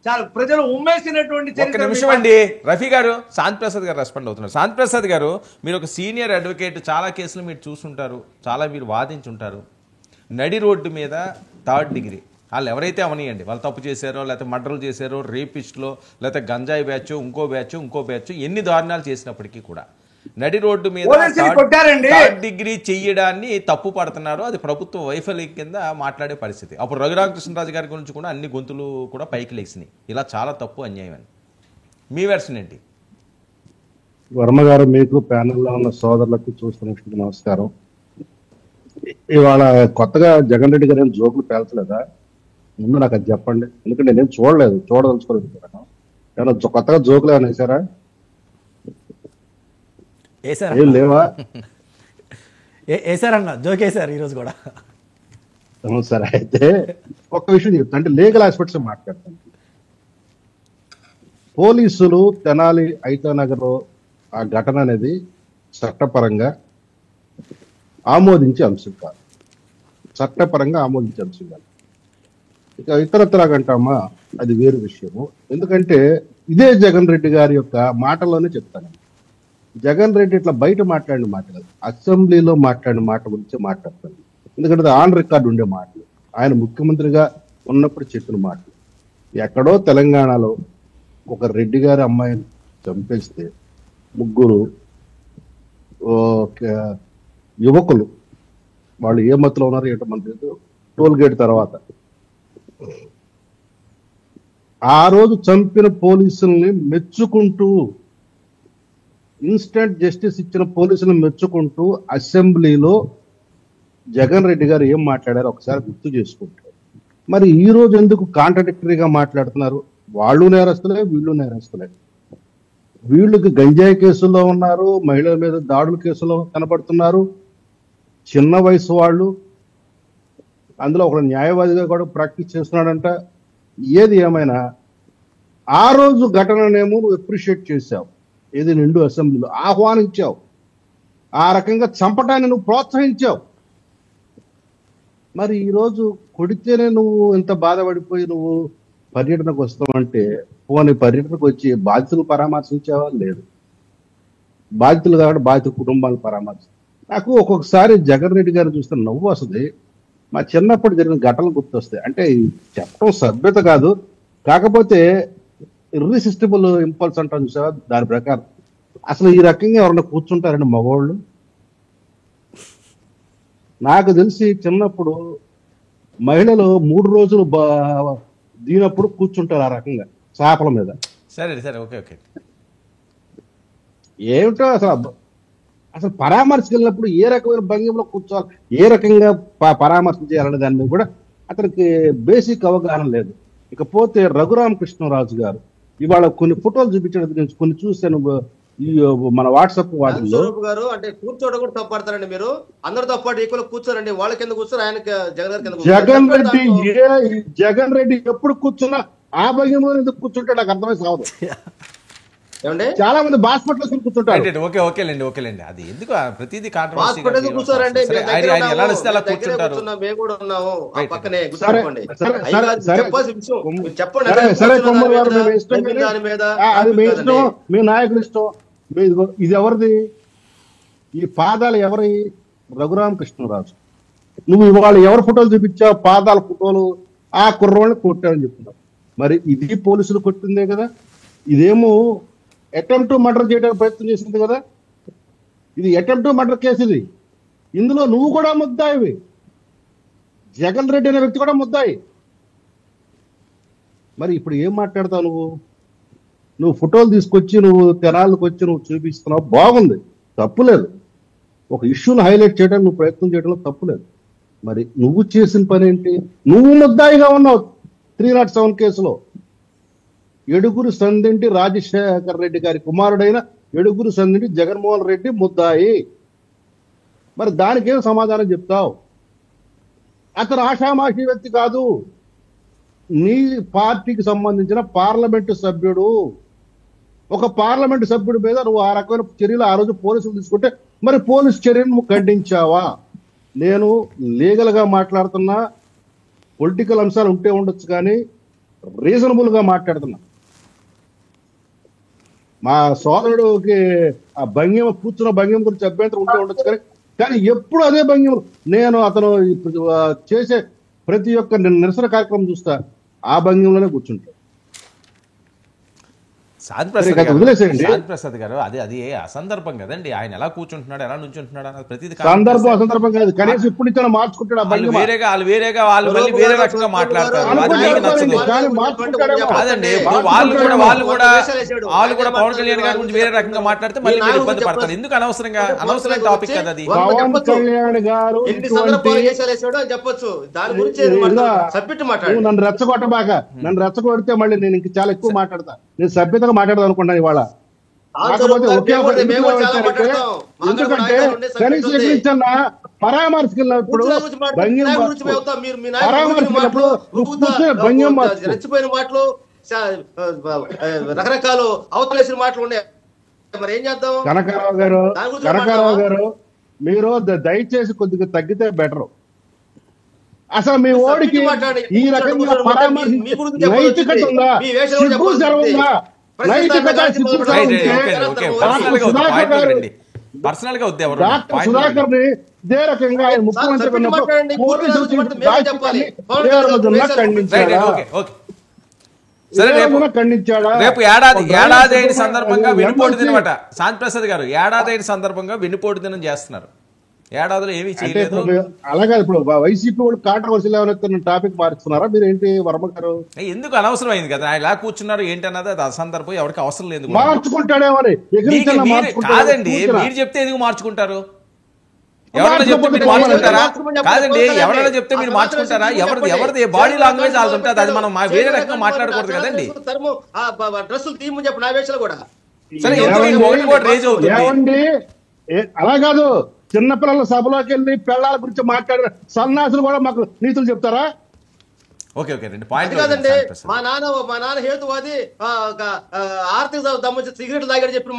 చాలా ప్రజలు ఉమ్మేసినటువంటి ఒక్క నిమిషం అండి. రఫీ గారు, శాంతి ప్రసాద్ గారు రెస్పాండ్ అవుతున్నారు. శాంతి ప్రసాద్ గారు మీరు ఒక సీనియర్ అడ్వకేట్, చాలా కేసులు మీరు చూసుంటారు, చాలా మీరు వాదించుంటారు. నడి రోడ్డు మీద 3rd డిగ్రీ వాళ్ళు ఎవరైతే అవనియండి, వాళ్ళు తప్పు చేశారో, లేకపోతే మర్డర్లు చేశారో, రేపిస్ట్లో, లేకపోతే గంజాయి బ్యాచ్, ఇంకో బ్యాచ్, ఎన్ని దారుణాలు చేసినప్పటికీ కూడా నడి రోడ్డు మీద 3rd డిగ్రీ చెయ్యడాన్ని తప్పు పడుతున్నారు. అది ప్రభుత్వ వైఫల్యం కింద మాట్లాడే పరిస్థితి. అప్పుడు రఘురామకృష్ణరాజు గారి గురించి కూడా అన్ని గొంతులు కూడా పైకి లేచినాయి. ఇలా చాలా తప్పు, అన్యాయం అని మీ వెర్షన్ ఏంటి? వర్మ గారు, మీకు ప్యానెల్లో ఉన్న సోదరులకు చూస్తున్న నమస్కారం. ఇవాళ కొత్తగా జగన్ రెడ్డి గారు జోకులు పేల్చలేదా? ముందు నాకు అది చెప్పండి, ఎందుకంటే నేను చూడదలుచుకోలేదు. ఏమైనా కొత్తగా జోకులు ఏమైనా వేసారా? ఏం లేవా? వేసారన్న జోక్ వేసారు ఈరోజు కూడా. సరే, అయితే ఒక్క విషయం చెప్తా, అంటే లీగల్ ఆస్పెక్ట్స్ మాట్లాడతాను. పోలీసులు తెనాలి ఐతానగర్ ఆ ఘటన అనేది చట్టపరంగా ఆమోదించే అంశం కాదు, చట్టపరంగా ఆమోదించే అంశం కాదు. ఇక ఇతరత్రాగంటామా, అది వేరు విషయము. ఎందుకంటే ఇదే జగన్ రెడ్డి గారి యొక్క మాటలోనే చెప్తాను. జగన్ రెడ్డి ఇట్లా బయట మాట్లాడిన మాట కాదు, అసెంబ్లీలో మాట్లాడిన మాట గురించి మాట్లాడతాను. ఎందుకంటే ఆన్ రికార్డు ఉండే మాటలు, ఆయన ముఖ్యమంత్రిగా ఉన్నప్పుడు చెప్పిన మాటలు. ఎక్కడో తెలంగాణలో ఒక రెడ్డి గారి అమ్మాయిని చంపేస్తే 3 యువకులు, వాళ్ళు ఏ మత్తులో ఉన్నారు ఏంటో మనకు తెలియదు, టోల్ గేట్ తర్వాత ఆ రోజు చంపిన పోలీసుల్ని మెచ్చుకుంటూ, ఇన్స్టెంట్ జస్టిస్ ఇచ్చిన పోలీసులను మెచ్చుకుంటూ అసెంబ్లీలో జగన్ రెడ్డి గారు ఏం మాట్లాడారో ఒకసారి గుర్తు చేసుకుంటారు. మరి ఈ రోజు ఎందుకు కాంట్రడిక్టరీగా మాట్లాడుతున్నారు? వాళ్ళు నేరస్తులే, వీళ్ళు నేరస్తులే. వీళ్ళకి గంజాయి కేసుల్లో ఉన్నారు, మహిళల మీద దాడుల కేసులో కనబడుతున్నారు, చిన్న వయసు వాళ్ళు, అందులో ఒక న్యాయవాదిగా కూడా ప్రాక్టీస్ చేస్తున్నాడంట. ఏది ఏమైనా ఆ రోజు ఘటననేమో నువ్వు అప్రిషియేట్ చేశావు, ఏది నిండు అసెంబ్లీలో ఆహ్వానించావు, ఆ రకంగా చంపటాన్ని నువ్వు ప్రోత్సహించావు. మరి ఈరోజు కొడితేనే నువ్వు ఎంత బాధపడిపోయి నువ్వు పర్యటనకు వస్తావంటే, పోనీ పర్యటనకు వచ్చి బాధితులు పరామర్శించావా? లేదు. బాధితులు కాబట్టి బాధితుల కుటుంబాలు పరామర్శ. నాకు ఒక్కొక్కసారి జగన్ రెడ్డి గారు చూస్తే నవ్వు వస్తుంది. మా చిన్నప్పుడు జరిగిన ఘటనలు గుర్తొస్తాయి. అంటే చెప్పడం సభ్యత కాదు, కాకపోతే ఇర్రిసిస్టిబుల్ ఇంపల్స్ అంటాం చూసావా, దాని ప్రకారం అసలు ఈ రకంగా ఎవరన్నా కూర్చుంటారండి మగవాళ్ళు? నాకు తెలిసి చిన్నప్పుడు మహిళలు 3 రోజులు దీనప్పుడు కూర్చుంటారు ఆ రకంగా చేపల మీద. సరే సరే, ఓకే ఓకే. ఏమిటో అసలు పరామర్శకు వెళ్ళినప్పుడు ఏ రకమైన భంగిమలో కూర్చోవాలి, ఏ రకంగా పరామర్శ చేయాలనే దాని మీద కూడా అతనికి బేసిక్ అవగాహన లేదు. ఇకపోతే రఘురామకృష్ణరాజు గారు ఇవాళ కొన్ని ఫోటోలు చూపించడం గురించి కొన్ని చూశాను ఈ మన వాట్సాప్ వాటిల్లో. గారు అంటే కూర్చోవడం కూడా తప్పడతారండి మీరు, అందరితో పాటు ఈక్వల్ కూర్చోరండి. వాళ్ళ కింద కూర్చోరు, ఆయన జగన్ రెడ్డి ఎప్పుడు కూర్చున్నా ఆ భంగిమలో ఎందుకు కూర్చుంటాడు నాకు అర్థమై సావదు. చాలా మంది బాస్పట్లో కూర్చుంటారు. ఓకే ఓకేలేండి ఓకేలేండి, అది ఎందుకు ప్రతిదీ కూర్చోరండి. మేము కూడా ఉన్నాము పక్కనే. అది మీ ఇష్టం, మీ నాయకుడు ఇష్టం. ఇది ఎవరిది? ఈ పాదాలు ఎవరి? రఘురామకృష్ణరాజు. నువ్వు ఇవాళ ఎవరి ఫోటోలు చూపించావు? పాదాల ఫోటోలు ఆ కుర్రోళ్ళని కొట్టారని చెప్తున్నావు. మరి ఇది పోలీసులు కొట్టిందే కదా. ఇదేమో అటెంప్ట్ మర్డర్ చేయడానికి ప్రయత్నం చేసింది కదా. ఇది అటెంప్ట్ మర్డర్ కేసు. ఇది ఇందులో నువ్వు కూడా ముద్దాయివి, జగన్ రెడ్డి అనే వ్యక్తి కూడా ముద్దాయి. మరి ఇప్పుడు ఏం మాట్లాడతావు నువ్వు ఫోటోలు తీసుకొచ్చి నువ్వు తెనాలకు వచ్చి నువ్వు చూపిస్తున్నావు, బాగుంది, తప్పులేదు. ఒక ఇష్యూను హైలైట్ చేయడానికి నువ్వు ప్రయత్నం చేయడంలో తప్పులేదు. మరి నువ్వు చేసిన పని ఏంటి? నువ్వు ముద్దాయిగా ఉన్నావు 307 కేసులో. ఎడుగురు సందింటి రాజశేఖర్ రెడ్డి గారి కుమారుడైన ఎడుగురు సందింటి జగన్మోహన్ రెడ్డి ముద్దాయి. మరి దానికేం సమాధానం చెప్తావు? అతను ఆషామాషి వ్యక్తి కాదు, నీ పార్టీకి సంబంధించిన పార్లమెంటు సభ్యుడు. ఒక పార్లమెంటు సభ్యుడి మీద నువ్వు ఆ రకమైన చర్యలు ఆ రోజు పోలీసులు తీసుకుంటే మరి పోలీసు చర్యను నువ్వు ఖండించావా? నేను లీగల్ గా మాట్లాడుతున్నా, పొలిటికల్ అంశాలు ఉంటే ఉండొచ్చు కానీ రీజనబుల్ గా మాట్లాడుతున్నా. మా సోదరుడికి ఆ భంగిమ కూర్చున్న భంగిమ గురించి అభ్యంతరం ఉంటే ఉండొచ్చు కానీ ఎప్పుడు అదే భంగిమ. నేను అతను చేసే ప్రతి ఒక్క నిరసన కార్యక్రమం చూస్తా ఆ భంగిమలోనే కూర్చుంటా. శాంతిప్రసాద్ గారు అది అసందర్భం కదండి. ఆయన ఎలా కూర్చుంటున్నాడు, ఎలా నుంచుంటున్నాడు అన్నది ప్రతిదీ అసందర్భం కాదు. కనీసం ఇప్పుడు నుంచి మార్చుకుంటాడు. వాళ్ళు వేరే రకంగా మాట్లాడతారు, అది మీకు నచ్చదు కాదండి. వాళ్ళు కూడా పవన్ కళ్యాణ్ గారి గురించి వేరే రకంగా మాట్లాడితే మళ్ళీ మీరు ఇబ్బంది పడతారు. ఎందుకు అనవసరమైన టాపిక్ కదా అది. పవన్ కళ్యాణ్ గారు నన్ను రెచ్చగొట్టబాక. నన్ను రెచ్చగొడితే మళ్ళీ నేను ఇంక చాలా ఎక్కువ మాట్లాడతా. నేను సభ్యతగా మాట్లాడదాం అనుకుంటాను ఇవాళ. ఎందుకంటే కనీసం ఎక్కడిచ్చన్నా పరామర్శకు వెళ్ళినప్పుడు రెచ్చిపోయిన మాటలు, రకరకాలు అవతలేసిన మాటలు ఉన్నాయి. మరి ఏం చేద్దాం? కనకారావు గారు మీరు దయచేసి కొద్దిగా తగ్గితే బెటర్. అసలు మీ ఓడికి ఈ రకంగా నైతికత ఉందా? సిగ్గు జరుగుందా? సుధాకర్ ని ఇదే రకంగా ఆయన ముఖ్యమంత్రి ఖండించాడా? రేపు ఏడాది అయిన సందర్భంగా వెన్నుపోటు దినమట. శాంతిప్రసాద్ గారు ఏడాది అయిన సందర్భంగా వెన్నుపోటు దినం చేస్తున్నారు. ఏడాదిలో ఏమీ చేయలేదు. అలాగే ఇప్పుడు వైసీపీ వాళ్ళు కాంట్రవర్సీ లేవనెత్తున్న టాపిక్ మారుస్తున్నారా మీరు? ఏంటి వర్మ గారు ఎందుకు అనవసరం అయింది కదా ఆయన ఎలా కూర్చున్నారు ఏంటి అన్నది అది అసందర్భం, ఎవరికి అవసరం లేదు. మార్చుకుంటాడేమో కాదండి, మీరు చెప్తే ఎందుకు మార్చుకుంటారు? ఎవరైనా చెప్తే మీరు మార్చుకుంటారా? కాదండి, ఎవరైనా చెప్తే మీరు మార్చుకుంటారా? ఎవరిది బాడీ లాంగ్వేజ్ అది ఉంటుంది, అది మనం వేరే రకంగా మాట్లాడకూడదు కదండి. సరే రేజ్ అవుతుంది. అలా కాదు, చిన్నపిల్లల సభలోకి వెళ్ళి పిల్లల గురించి మాట్లాడిన సన్నాసులు కూడా మాకు నీతులు చెప్తారా? ఓకే ఓకే రెండు పాయింట్ కాదండి. మా నాన్న హేతువాది ఆర్థిక దమ్ము సిగరెట్ తాగాడు చెప్పిన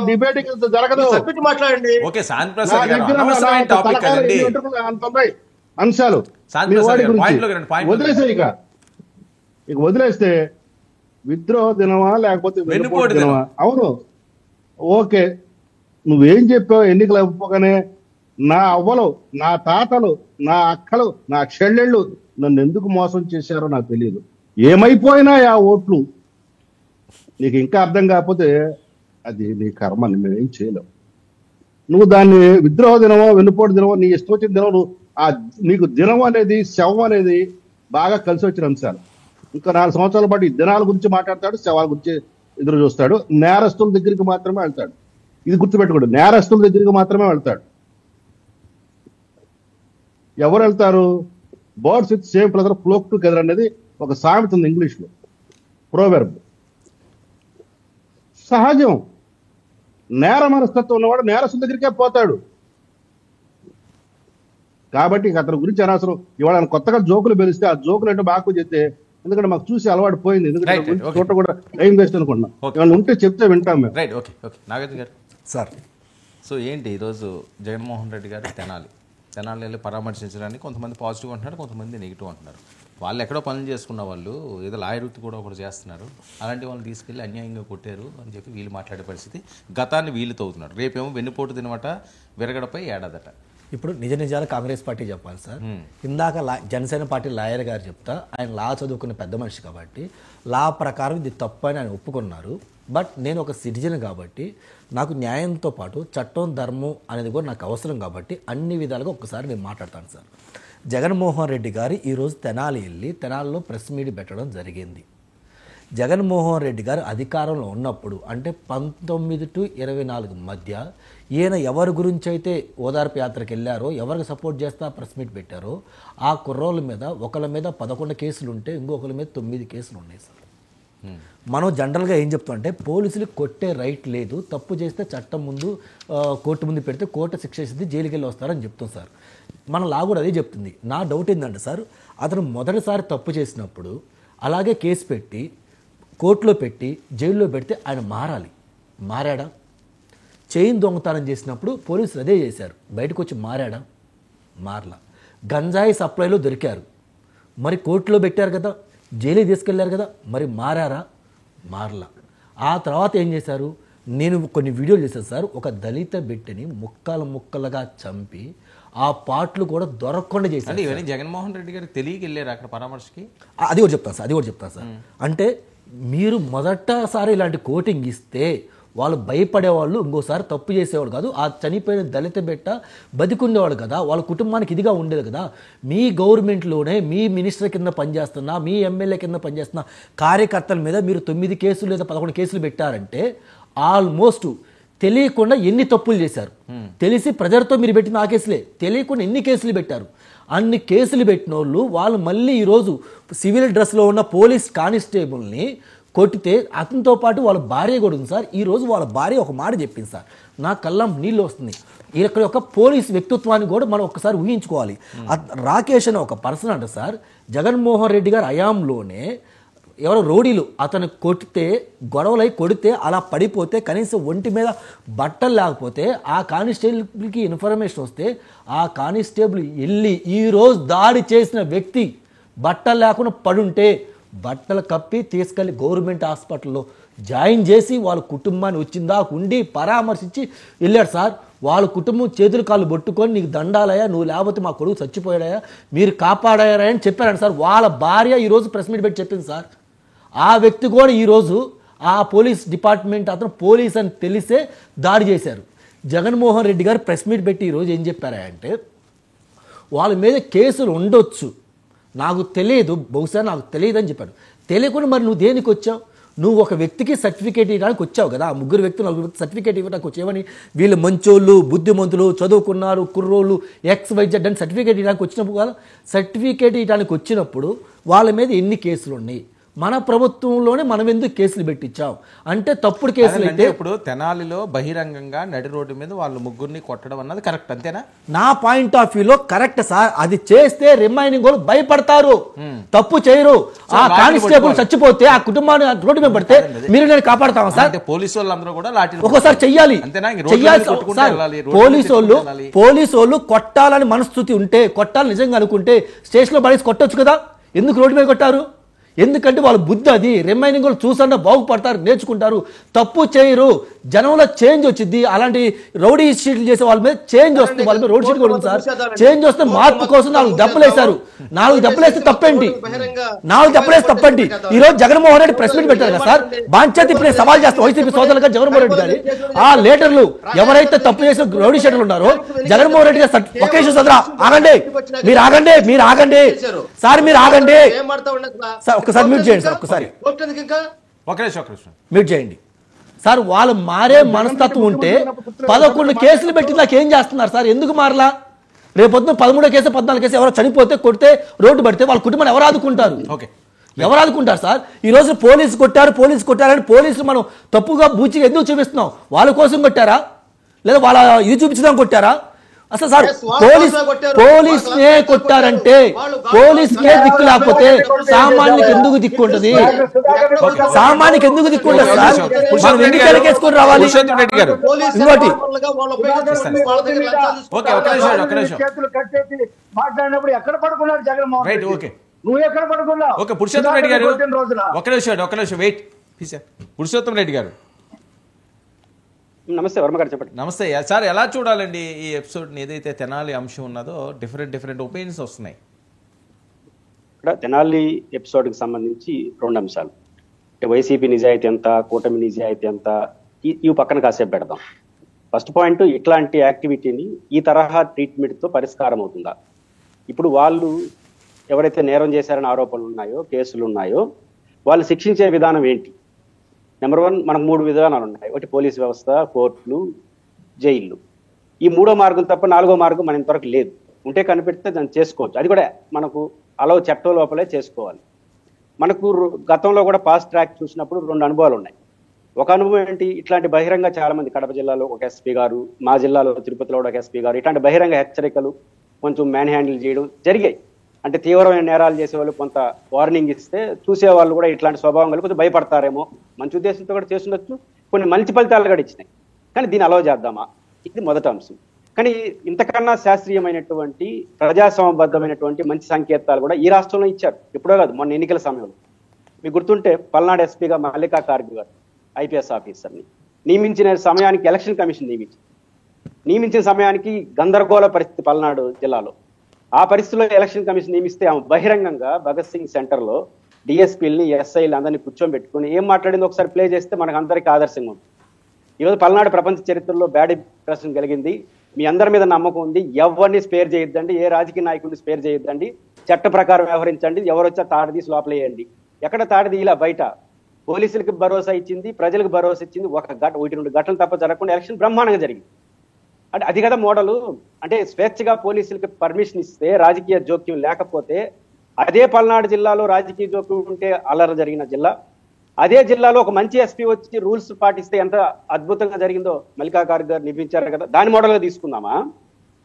డిబేటింగ్ జరగదు. మాట్లాడండి. ఓకే శాంతిప్రసాద్ అంశాలు వదిలేసే ఇక వదిలేస్తే విద్రోహ దినమా లేకపోతే వెన్నుపోటు దినమా? అవును, ఓకే. నువ్వేం చెప్పావు? ఎన్నికలు అయిపోగానే నా అవ్వలు, నా తాతలు, నా అక్కలు, నా చెల్లెళ్ళు నన్ను ఎందుకు మోసం చేశారో నాకు తెలియదు. ఏమైపోయినాయి ఆ ఓట్లు? నీకు ఇంకా అర్థం కాకపోతే అది నీ కర్మ, మేమేం చేయలేం. నువ్వు దాన్ని విద్రోహ దినమో వెన్నుపోటు దినమో నీ ఇష్టం వచ్చిన దినం నువ్వు నీకు దినం అనేది శవం అనేది బాగా కలిసి వచ్చిన అంశాలు. ఇంకా 4 సంవత్సరాల పాటు ఈ దినాల గురించి మాట్లాడతాడు, శవాల గురించి ఎదురు చూస్తాడు, నేరస్తుల దగ్గరికి మాత్రమే వెళ్తాడు. ఇది గుర్తుపెట్టుకోండి, నేరస్తుల దగ్గరికి మాత్రమే వెళ్తాడు. ఎవరు వెళ్తారు? Birds with same pleasure flock together అనేది ఒక సామెత ఉంది ఇంగ్లీష్ లో, ప్రోవెర్బ్. సహజం, నేర మనస్తత్వం ఉన్నవాడు నేరస్తుల దగ్గరికే పోతాడు. కాబట్టి అతని గురించి అనవసరం. ఇవాళ ఆయన కొత్తగా జోకులు పిలిస్తే ఆ జోకులు అంటే బాగా చెప్తే, ఎందుకంటే మాకు చూసి అలవాటు పోయింది, ఎందుకంటే చోట కూడా టైం వేస్ట్ అనుకుంటున్నాం. ఏమైనా ఉంటే చెప్తే వింటాం మేము. Right, okay okay. నాగార్జున గారు సార్, సో ఏంటి ఈరోజు జగన్మోహన్ రెడ్డి గారు తెనాలి వెళ్ళి పరామర్శించడానికి కొంతమంది పాజిటివ్ అంటున్నారు, కొంతమంది నెగిటివ్ అంటున్నారు. వాళ్ళు ఎక్కడో పనులు చేసుకున్న వాళ్ళు ఏదో లాయర్ వృత్తి కూడా ఒకటి చేస్తున్నారు, అలాంటి వాళ్ళని తీసుకెళ్ళి అన్యాయంగా కొట్టారు అని చెప్పి వీళ్ళు మాట్లాడే పరిస్థితి. గతాన్ని వీళ్ళు తవ్వుతున్నారు. రేపేమో వెన్నుపోటు తినమాట విరగడపై ఏడాదట. ఇప్పుడు నిజాలు కాంగ్రెస్ పార్టీ చెప్పాలి సార్. ఇందాక జనసేన పార్టీ లాయర్ గారు చెప్తా, ఆయన లా చదువుకున్న పెద్ద మనిషి కాబట్టి లా ప్రకారం ఇది తప్పు అని ఆయన ఒప్పుకున్నారు. బట్ నేను ఒక సిటిజన్ కాబట్టి నాకు న్యాయంతో పాటు చట్టం, ధర్మం అనేది కూడా నాకు అవసరం కాబట్టి అన్ని విధాలుగా ఒక్కసారి నేను మాట్లాడతాను సార్. జగన్మోహన్ రెడ్డి గారు ఈరోజు తెనాలి వెళ్ళి తెనాలిలో ప్రెస్ మీట్ పెట్టడం జరిగింది. జగన్మోహన్ రెడ్డి గారు అధికారంలో ఉన్నప్పుడు అంటే 19 to 24 మధ్య ఈయన ఎవరి గురించి అయితే ఓదార్పు యాత్రకు వెళ్ళారో, ఎవరికి సపోర్ట్ చేస్తా ప్రెస్ మీట్ పెట్టారో ఆ కుర్రోళ్ళ మీద ఒకళ్ళ మీద 11 కేసులు ఉంటే ఇంకొకరి మీద 9 కేసులు ఉన్నాయి సార్. మనం జనరల్గా ఏం చెప్తామంటే పోలీసులు కొట్టే రైట్ లేదు, తప్పు చేస్తే చట్టం ముందు కోర్టు ముందు పెడితే కోర్టు శిక్ష ఇస్తుంది, జైలుకి వెళ్ళి వస్తారని చెప్తాం సార్. మన లా కూడా అదే చెప్తుంది. నా డౌట్ ఏంటంటే సార్, అతను మొదటిసారి తప్పు చేసినప్పుడు అలాగే కేసు పెట్టి కోర్టులో పెట్టి జైల్లో పెడితే ఆయన మారాడా? చైన్ దొంగతనం చేసినప్పుడు పోలీసులు అదే చేశారు, బయటకు వచ్చి మారలా. గంజాయి సప్లైలో దొరికారు, మరి కోర్టులో పెట్టారు కదా, జైలుకి తీసుకెళ్లారు కదా, మరి మారలా. ఆ తర్వాత ఏం చేశారు? నేను కొన్ని వీడియోలు చేశాను సార్. ఒక దళిత బిడ్డని ముక్కలుగా చంపి ఆ పాటలు కూడా దొరకకుండా చేశారు. ఇవన్నీ జగన్మోహన్ రెడ్డి గారికి తెలియక వెళ్ళారు అక్కడ పరామర్శకి. అది కూడా చెప్తాను సార్. అంటే మీరు మొదటిసారి ఇలాంటి కోటింగ్ ఇస్తే వాళ్ళు భయపడేవాళ్ళు, ఇంకోసారి తప్పు చేసేవాడు కాదు. ఆ చనిపోయిన దళిత బిడ్డ బతికుండేవాడు కదా, వాళ్ళ కుటుంబానికి ఇదిగా ఉండేది కదా. మీ గవర్నమెంట్లోనే మీ మినిస్టర్ కింద పనిచేస్తున్నా, మీ ఎమ్మెల్యే కింద పనిచేస్తున్న కార్యకర్తల మీద మీరు 9 కేసులు లేదా 11 కేసులు పెట్టారంటే ఆల్మోస్ట్ తెలియకుండా ఎన్ని తప్పులు చేశారు. తెలిసి ప్రజలతో మీరు పెట్టిన ఆ కేసులే, తెలియకుండా ఎన్ని కేసులు పెట్టారు. అన్ని కేసులు పెట్టిన వాళ్ళు మళ్ళీ ఈరోజు సివిల్ డ్రెస్లో ఉన్న పోలీస్ కానిస్టేబుల్ని కొట్టితే అతనితో పాటు వాళ్ళ భార్య కూడా ఉంది సార్. ఈరోజు వాళ్ళ భార్య ఒక మాట చెప్పింది సార్, నా కళ్ళం నీళ్ళు వస్తుంది. ఇక్కడ ఒక పోలీస్ వ్యక్తిత్వాన్ని కూడా మనం ఒకసారి ఊహించుకోవాలి. రాకేష్ అనే ఒక పర్సన్ అంట సార్, జగన్మోహన్ రెడ్డి గారు హయాంలోనే ఎవరో రౌడీలు అతను గొడవలై కొడితే అలా పడిపోతే కనీసం ఒంటి మీద బట్టలు లేకపోతే ఆ కానిస్టేబుల్కి ఇన్ఫర్మేషన్ వస్తే ఆ కానిస్టేబుల్ వెళ్ళి ఈరోజు దాడి చేసిన వ్యక్తి బట్టలు లేకుండా పడుంటే బట్టలు కప్పి తీసుకెళ్ళి గవర్నమెంట్ హాస్పిటల్లో జాయిన్ చేసి వాళ్ళ కుటుంబాన్ని వచ్చిందా ఉండి పరామర్శించి వెళ్ళాడు సార్. వాళ్ళ కుటుంబం చేతులు కాళ్ళు పట్టుకొని నీకు దండాలయ్యా, నువ్వు లేకపోతే మా కొడుకు చచ్చిపోయాడయా, మీరు కాపాడారా అని చెప్పారంట సార్. వాళ్ళ భార్య ఈరోజు ప్రెస్ మీట్ పెట్టి చెప్పింది సార్. ఆ వ్యక్తి కూడా ఈరోజు ఆ పోలీస్ డిపార్ట్మెంట్ అతను పోలీస్ అని తెలిసే దాడి చేశారు. జగన్మోహన్ రెడ్డి గారు ప్రెస్ మీట్ పెట్టి ఈరోజు ఏం చెప్పారంటే వాళ్ళ మీద కేసులు ఉండొచ్చు, నాకు తెలియదు, బహుశా నాకు తెలియదు అని చెప్పాడు. తెలియకుండా మరి నువ్వు దేనికి వచ్చావు? నువ్వు ఒక వ్యక్తికి సర్టిఫికేట్ ఇవ్వడానికి వచ్చావు కదా, 3 వ్యక్తులు 4 వ్యక్తులు సర్టిఫికేట్ ఇవ్వడానికి వచ్చేవని వీళ్ళు మంచోళ్ళు, బుద్ధిమంతులు, చదువుకున్నారు, కుర్రోళ్ళు, XYZ అని సర్టిఫికేట్ ఇవ్వడానికి వచ్చినప్పుడు కదా, సర్టిఫికేట్ ఇవ్వడానికి వచ్చినప్పుడు వాళ్ళ మీద ఎన్ని కేసులు ఉన్నాయి? మన ప్రభుత్వంలోనే మనం ఎందుకు కేసులు పెట్టించాం అంటే తప్పుడు కేసులు అయితే. ఇప్పుడు తెనాలిలో బహిరంగంగా నడి రోడ్డు మీద వాళ్ళు 3 కొట్టడం అన్నది కరెక్ట్ అంతేనా? నా పాయింట్ ఆఫ్ వ్యూలో కరెక్ట్ సార్. అది చేస్తే రిమైనింగ్ వాళ్ళు భయపడతారు, తప్పు చేయరు. ఆ కానిస్టేబుల్ చచ్చిపోతే ఆ కుటుంబాన్ని రోడ్డు మీద పడితే మీరు నేను కాపాడతామా సార్? పోలీసు వాళ్ళందరూ కూడా లాఠీ ఒకసారి చెయ్యాలి. పోలీసు వాళ్ళు కొట్టాలని మనస్థితి ఉంటే, కొట్టాలని నిజంగా అనుకుంటే స్టేషన్లో పడేసి కొట్టొచ్చు కదా, ఎందుకు రోడ్డు మీద కొట్టారు? ఎందుకంటే వాళ్ళ బుద్ధి అది. రిమైనింగ్ వాళ్ళు చూసన్నా బాగుపడతారు, నేర్చుకుంటారు, తప్పు చేయరు. జనంలో చేంజ్ వచ్చింది. అలాంటి రౌడీ షీట్లు చేసే వాళ్ళ మీద చేంజ్ వస్తుంది, వాళ్ళ మీద రౌడీ షీట్ కూడా ఉంది సార్. చేంజ్ వస్తే మార్పు కోసం 4 దెబ్బలేశారు. 4 దెబ్బలేస్తే తప్పేంటి? 4 దెబ్బలేస్తే తప్పండి. ఈ రోజు జగన్మోహన్ రెడ్డి ప్రెస్ మీట్ పెట్టారు కదా సార్, బాంచేతి ఇప్పుడు సవాల్ చేస్తారు వైసీపీ సోదరులుగా జగన్మోహన్ రెడ్డి గారి ఆ లీడర్లు ఎవరైతే తప్పు చేసిన రౌడీ షీటర్లు ఉన్నారో జగన్మోహన్ రెడ్డి గారు ఒకే నిమిషం సోదరా ఆగండి, మీరు ఆగండి సార్, మీరు ఆగండి సార్, ఒక్కసారి మ్యూట్ చేయండి సార్, ఒక్కసారి మ్యూట్ చేయండి సార్. వాళ్ళు మారే మనస్తత్వం ఉంటే 11 కేసులు పెట్టి నాకేం చేస్తున్నారు సార్? ఎందుకు మారలా? రేపొద్దున 13వ కేసు 14 కేసు ఎవరో చనిపోతే కొడితే రోడ్డు పడితే వాళ్ళ కుటుంబాన్ని ఎవరు ఆదుకుంటారు? ఎవరు ఆదుకుంటారు సార్? ఈ రోజు పోలీసు కొట్టారని పోలీసులు మనం తప్పుగా బూచిగా ఎందుకు చూపిస్తున్నాం? వాళ్ళ కోసం కొట్టారా లేదా వాళ్ళ ఇది చూపించడం కొట్టారా? అసలు సార్ పోలీసునే కొట్టారంటే పోలీసుకే దిక్కు లేకపోతే సామాన్యునికి ఎందుకు దిక్కు ఉంటుంది? సామాన్యునికి ఎందుకు దిక్కు ఉంటుంది సార్? మనం ఎందుకు వెనకేసుకొని రావాలి? ఇంకోటి మాట్లాడినప్పుడు ఎక్కడ పడుకున్నారు జగన్మోహన్ రెడ్డి? నువ్వు ఎక్కడ పడుకున్నావు? పురుషోత్తం రెడ్డి గారు ఒక్క నిమిషం వెయిట్. పురుషోత్తం రెడ్డి గారు నమస్తే, వర్మ గారు చెప్పండి. నమస్తే సార్. ఎలా చూడాలండి ఈ ఎపిసోడ్ని? ఏదైతే తెనాలి అంశం ఉన్నదో డిఫరెంట్ ఒపీనియన్స్ వస్తున్నాయి. ఇక్కడ తెనాలి ఎపిసోడ్కి సంబంధించి 2 అంశాలు. వైసీపీ నిజాయితీ ఎంత, కూటమి నిజాయితీ ఎంత, ఇవి పక్కన కాసేపు పెడదాం. ఫస్ట్ పాయింట్, ఇట్లాంటి యాక్టివిటీని ఈ తరహా ట్రీట్మెంట్తో పరిష్కారం అవుతుందా? ఇప్పుడు వాళ్ళు ఎవరైతే నేరం చేశారని ఆరోపణలు ఉన్నాయో, కేసులు ఉన్నాయో, వాళ్ళు శిక్షించే విధానం ఏంటి? నెంబర్ 1, మనకు 3 విధానాలు ఉన్నాయి. ఒకటి పోలీస్ వ్యవస్థ, కోర్టులు, జైళ్ళు. ఈ 3వ మార్గం తప్ప 4వ మార్గం మన ఇంతవరకు లేదు. ఉంటే కనిపెడితే దాన్ని చేసుకోవచ్చు. అది కూడా మనకు చట్టం లోపలే చేసుకోవాలి. మనకు గతంలో కూడా ఫాస్ట్ ట్రాక్ చూసినప్పుడు 2 అనుభవాలు ఉన్నాయి. ఒక అనుభవం ఏంటి? ఇట్లాంటి బహిరంగ చాలా మంది కడప జిల్లాలో ఒక ఎస్పీ గారు, మా జిల్లాలో తిరుపతిలో ఒక ఎస్పీ గారు ఇట్లాంటి బహిరంగ హెచ్చరికలు కొంచెం మ్యాన్ హ్యాండిల్ చేయడం జరిగాయి. అంటే తీవ్రమైన నేరాలు చేసేవాళ్ళు కొంత వార్నింగ్ ఇస్తే చూసేవాళ్ళు కూడా ఇట్లాంటి స్వభావం కలిగి కొంచెం భయపడతారేమో, మంచి ఉద్దేశంతో కూడా చేస్తుండొచ్చు. కొన్ని మంచి ఫలితాలు కూడా ఇచ్చినాయి. కానీ దీన్ని అలౌ చేద్దామా? ఇది మొదటి అంశం. కానీ ఇంతకన్నా శాస్త్రీయమైనటువంటి ప్రజాస్వామ్యబద్ధమైనటువంటి మంచి సంకేతాలు కూడా ఈ రాష్ట్రంలో ఇచ్చారు. ఎప్పుడో కాదు, మొన్న ఎన్నికల సమయంలో మీకు గుర్తుంటే పల్నాడు ఎస్పీగా మల్లికా కార్గి గారు ఐపీఎస్ ఆఫీసర్ని నియమించిన సమయానికి ఎలక్షన్ కమిషన్ నియమించిన సమయానికి గందరగోళ పరిస్థితి పల్నాడు జిల్లాలో. ఆ పరిస్థితుల్లో ఎలక్షన్ కమిషన్ నియమిస్తే ఆమె బహిరంగంగా భగత్ సింగ్ సెంటర్లో డిఎస్పీలని, ఎస్ఐలు అందరినీ కూర్చోబెట్టుకుని ఏం మాట్లాడింది ఒకసారి ప్లే చేస్తే మనకు అందరికీ ఆదర్శంగా ఉంది. ఈరోజు పల్నాడు ప్రపంచ చరిత్రలో బ్యాడ్ ఇంప్రెషన్ కలిగింది. మీ అందరి మీద నమ్మకం ఉంది. ఎవరిని స్పేర్ చేయొద్దండి, ఏ రాజకీయ నాయకుడిని స్పేర్ చేయొద్దండి, చట్ట ప్రకారం వ్యవహరించండి, ఎవరు వచ్చా తాడు తీసి లోపలేయండి. ఎక్కడ తాడిది ఇలా బయట పోలీసులకు భరోసా ఇచ్చింది, ప్రజలకు భరోసా ఇచ్చింది. 1-2 ఘటనలు తప్ప జరగకుండా ఎలక్షన్ బ్రహ్మాండంగా జరిగింది. అంటే అది కదా మోడలు. అంటే స్వేచ్ఛగా పోలీసులకు పర్మిషన్ ఇస్తే, రాజకీయ జోక్యం లేకపోతే, అదే పల్నాడు జిల్లాలో రాజకీయ జోక్యం ఉంటే అల్లరి జరిగిన జిల్లా, అదే జిల్లాలో ఒక మంచి ఎస్పీ వచ్చి రూల్స్ పాటిస్తే ఎంత అద్భుతంగా జరిగిందో మల్లికా కార్గి గారు నిరూపించారు కదా. దాని మోడల్గా తీసుకుందామా,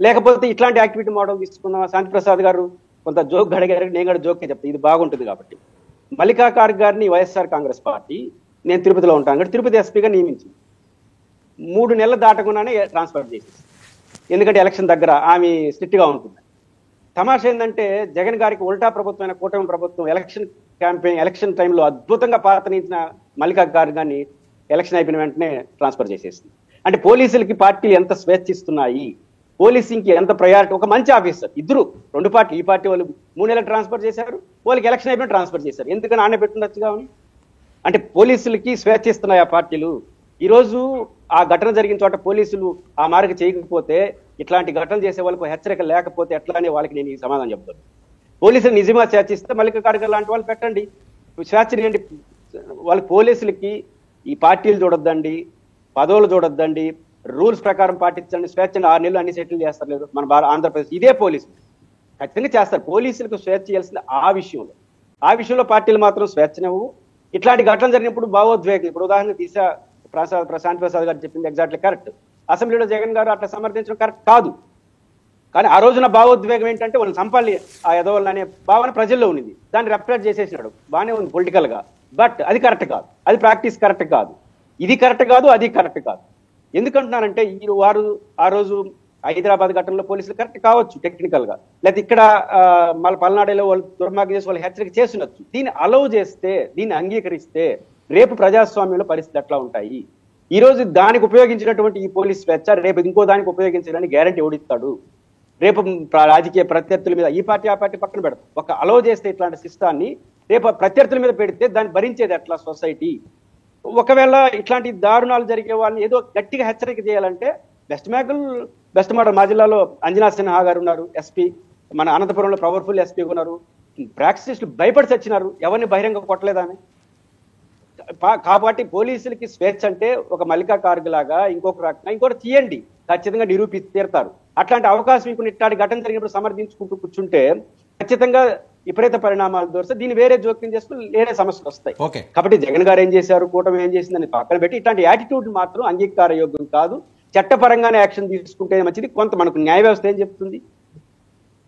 లేకపోతే ఇట్లాంటి యాక్టివిటీ మోడల్ తీసుకుందామా? శాంతిప్రసాద్ గారు కొంత జోక్ అడిగారు, నేను కూడా జోక్గా చెప్తాను, ఇది బాగుంటుంది కాబట్టి. మల్లికా కార్గి గారిని వైఎస్ఆర్ కాంగ్రెస్ పార్టీ, నేను తిరుపతిలో ఉంటాను కాబట్టి తిరుపతి ఎస్పీగా నియమించింది. 3 నెలలు దాటకుండానే ట్రాన్స్ఫర్ చేసేసి, ఎందుకంటే ఎలక్షన్ దగ్గర ఆమె స్ట్రిక్ట్గా ఉంటుంది. తమాషా ఏంటంటే జగన్ గారికి ఉల్టా ప్రభుత్వమైన కూటమి ప్రభుత్వం ఎలక్షన్ టైంలో అద్భుతంగా పాత్రనించిన మల్లికా కార్గి గారిని ఎలక్షన్ అయిపోయిన వెంటనే ట్రాన్స్ఫర్ చేసేసింది. అంటే పోలీసులకి పార్టీలు ఎంత స్వేచ్ఛ ఇస్తున్నాయి, పోలీసింగ్కి ఎంత ప్రయారిటీ. ఒక మంచి ఆఫీసర్, 2 పార్టీలు, ఈ పార్టీ వాళ్ళు 3 నెలలు ట్రాన్స్ఫర్ చేశారు, వాళ్ళకి ఎలక్షన్ అయిపోయిన ట్రాన్స్ఫర్ చేశారు. ఎందుకని ఆనే పెట్టుండొచ్చుగా? అంటే పోలీసులకి స్వేచ్ఛ ఇస్తున్నాయి ఆ పార్టీలు. ఈరోజు ఆ ఘటన జరిగిన చోట పోలీసులు ఆ మార్గం చేయకపోతే, ఇట్లాంటి ఘటనలు చేసే వాళ్ళకు హెచ్చరిక లేకపోతే ఎట్లా అనే వాళ్ళకి నేను ఈ సమాధానం చెప్తాను. పోలీసులు నిజంగా స్వేచ్ఛిస్తే మల్లికా కార్గి లాంటి వాళ్ళు పెట్టండి, స్వేచ్ఛని ఏంటి? వాళ్ళకి పోలీసులకి ఈ పార్టీలు చూడొద్దండి, పదవులు చూడొద్దండి, రూల్స్ ప్రకారం పాటించండి, స్వేచ్ఛని 6 నెలలు అన్ని సెటిల్ చేస్తారు. లేదు మన ఆంధ్రప్రదేశ్ ఇదే పోలీసులు ఖచ్చితంగా చేస్తారు. పోలీసులకు స్వేచ్ఛ చేయాల్సింది ఆ విషయంలో పార్టీలు మాత్రం స్వేచ్ఛనివ్వు. ఇట్లాంటి ఘటనలు జరిగినప్పుడు భావోద్వేగం, ఇప్పుడు ఉదాహరణకు తీసా ప్రశాంత్ ప్రసాద్ గారు చెప్పింది ఎగ్జాక్ట్లీ కరెక్ట్. అసెంబ్లీలో జగన్ గారు అట్లా సమర్థించడం కరెక్ట్ కాదు. కానీ ఆ రోజున భావోద్వేగం ఏంటంటే వాళ్ళని చంపాలి ఆ ఎదవాళ్ళని అనే భావన ప్రజల్లో ఉంది. దాన్ని రెప్రజెంట్ చేసేసినాడు, బాగానే ఉంది పొలిటికల్ గా. బట్ అది కరెక్ట్ కాదు, అది ప్రాక్టీస్ కరెక్ట్ కాదు, ఇది కరెక్ట్ కాదు, అది కరెక్ట్ కాదు. ఎందుకంటున్నానంటే వారు ఆ రోజు హైదరాబాద్ ఘటనలో పోలీసులు కరెక్ట్ కావచ్చు టెక్నికల్ గా, లేకపోతే ఇక్కడ మళ్ళీ పల్నాడులో వాళ్ళు దుర్మార్గం చేసి వాళ్ళు హెచ్చరిక చేస్తుండొచ్చు. దీన్ని అలౌ చేస్తే, దీన్ని అంగీకరిస్తే రేపు ప్రజాస్వామ్యంలో పరిస్థితులు ఎట్లా ఉంటాయి? ఈ రోజు దానికి ఉపయోగించినటువంటి ఈ పోలీస్ స్వేచ్ఛ రేపు ఇంకో దానికి ఉపయోగించాలని గ్యారంటీ ఓడిస్తాడు. రేపు రాజకీయ ప్రత్యర్థుల మీద ఈ పార్టీ ఆ పార్టీ పక్కన పెడతాం, ఒక అలో చేస్తే ఇట్లాంటి సిస్టాన్ని రేపు ప్రత్యర్థుల మీద పెడితే దాన్ని భరించేది ఎట్లా సొసైటీ? ఒకవేళ ఇట్లాంటి దారుణాలు జరిగే వాళ్ళని ఏదో గట్టిగా హెచ్చరిక చేయాలంటే బెస్ట్ మోడల్ మా జిల్లాలో అంజనా సిన్హా గారు ఉన్నారు, ఎస్పీ. మన అనంతపురంలో పవర్ఫుల్ ఎస్పీ ఉన్నారు. ప్రాక్టీస్లు భయపడి చచ్చినారు, ఎవరిని బహిరంగ కొట్టలేదని. కాబట్టి పోలీసులకి స్వేచ్ఛ అంటే ఒక మల్లికా కార్గ్ లాగా ఇంకొక రకంగా ఇంకోటి తీయండి, ఖచ్చితంగా నిరూపిస్తే తీరుతారు. అట్లాంటి అవకాశం ఇంకొన్ని ఇట్లాంటి ఘటన జరిగినప్పుడు సమర్థించుకుంటూ కూర్చుంటే ఖచ్చితంగా విపరీత పరిణామాలు దొరికితే దీన్ని వేరే జోక్యం చేసుకుని వేరే సమస్యలు వస్తాయి. కాబట్టి జగన్ గారు ఏం చేశారు, కూటమి ఏం చేసిందని పక్కన పెట్టి ఇట్లాంటి యాటిట్యూడ్ మాత్రం అంగీకార యోగ్యం కాదు. చట్టపరంగానే యాక్షన్ తీసుకుంటే మంచిది. కొంత మనకు న్యాయ వ్యవస్థ ఏం చెప్తుంది,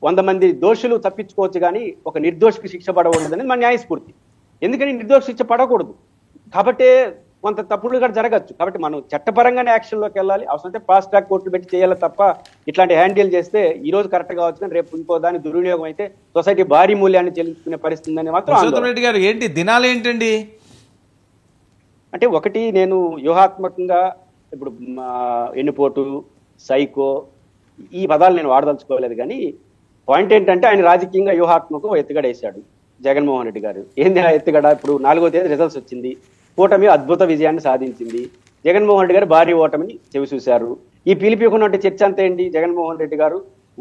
100 మంది దోషులు తప్పించుకోవచ్చు కానీ ఒక నిర్దోషికి శిక్ష పడకూడదని మన న్యాయస్ఫూర్తి. ఎందుకని నిర్దోష శిక్ష పడకూడదు కాబట్టి కొంత తప్పులు కూడా జరగచ్చు. కాబట్టి మనం చట్టపరంగానే యాక్షన్లోకి వెళ్ళాలి. అవసరమైతే ఫాస్ట్ ట్రాక్ కోర్టులు పెట్టి చేయాలి తప్ప ఇట్లాంటి హ్యాండిల్ చేస్తే ఈ రోజు కరెక్ట్ కావచ్చు కానీ రేపు ఇంకో దాని దుర్వినియోగం అయితే సొసైటీ భారీ మూల్యాన్ని చెల్లించుకునే పరిస్థితి అని మాత్రం. రెడ్డి గారు ఏంటి దినాలు ఏంటండి అంటే ఒకటి నేను వ్యూహాత్మకంగా ఇప్పుడు ఎన్నుపోటు, సైకో ఈ పదాలు నేను వాడదలుచుకోలేదు కానీ పాయింట్ ఏంటంటే ఆయన రాజకీయంగా వ్యూహాత్మకం ఎత్తుగడ వేశాడు జగన్మోహన్ రెడ్డి గారు. ఏంది ఆ ఎత్తుగడ? ఇప్పుడు 4వ తేదీ రిజల్ట్స్ వచ్చింది, కూటమి అద్భుత విజయాన్ని సాధించింది, జగన్మోహన్ రెడ్డి గారు భారీ ఓటమిని చెవి చూశారు. ఈ పిలిపికున్నట్టు చర్చ అంతా ఏంటి, జగన్మోహన్ రెడ్డి గారు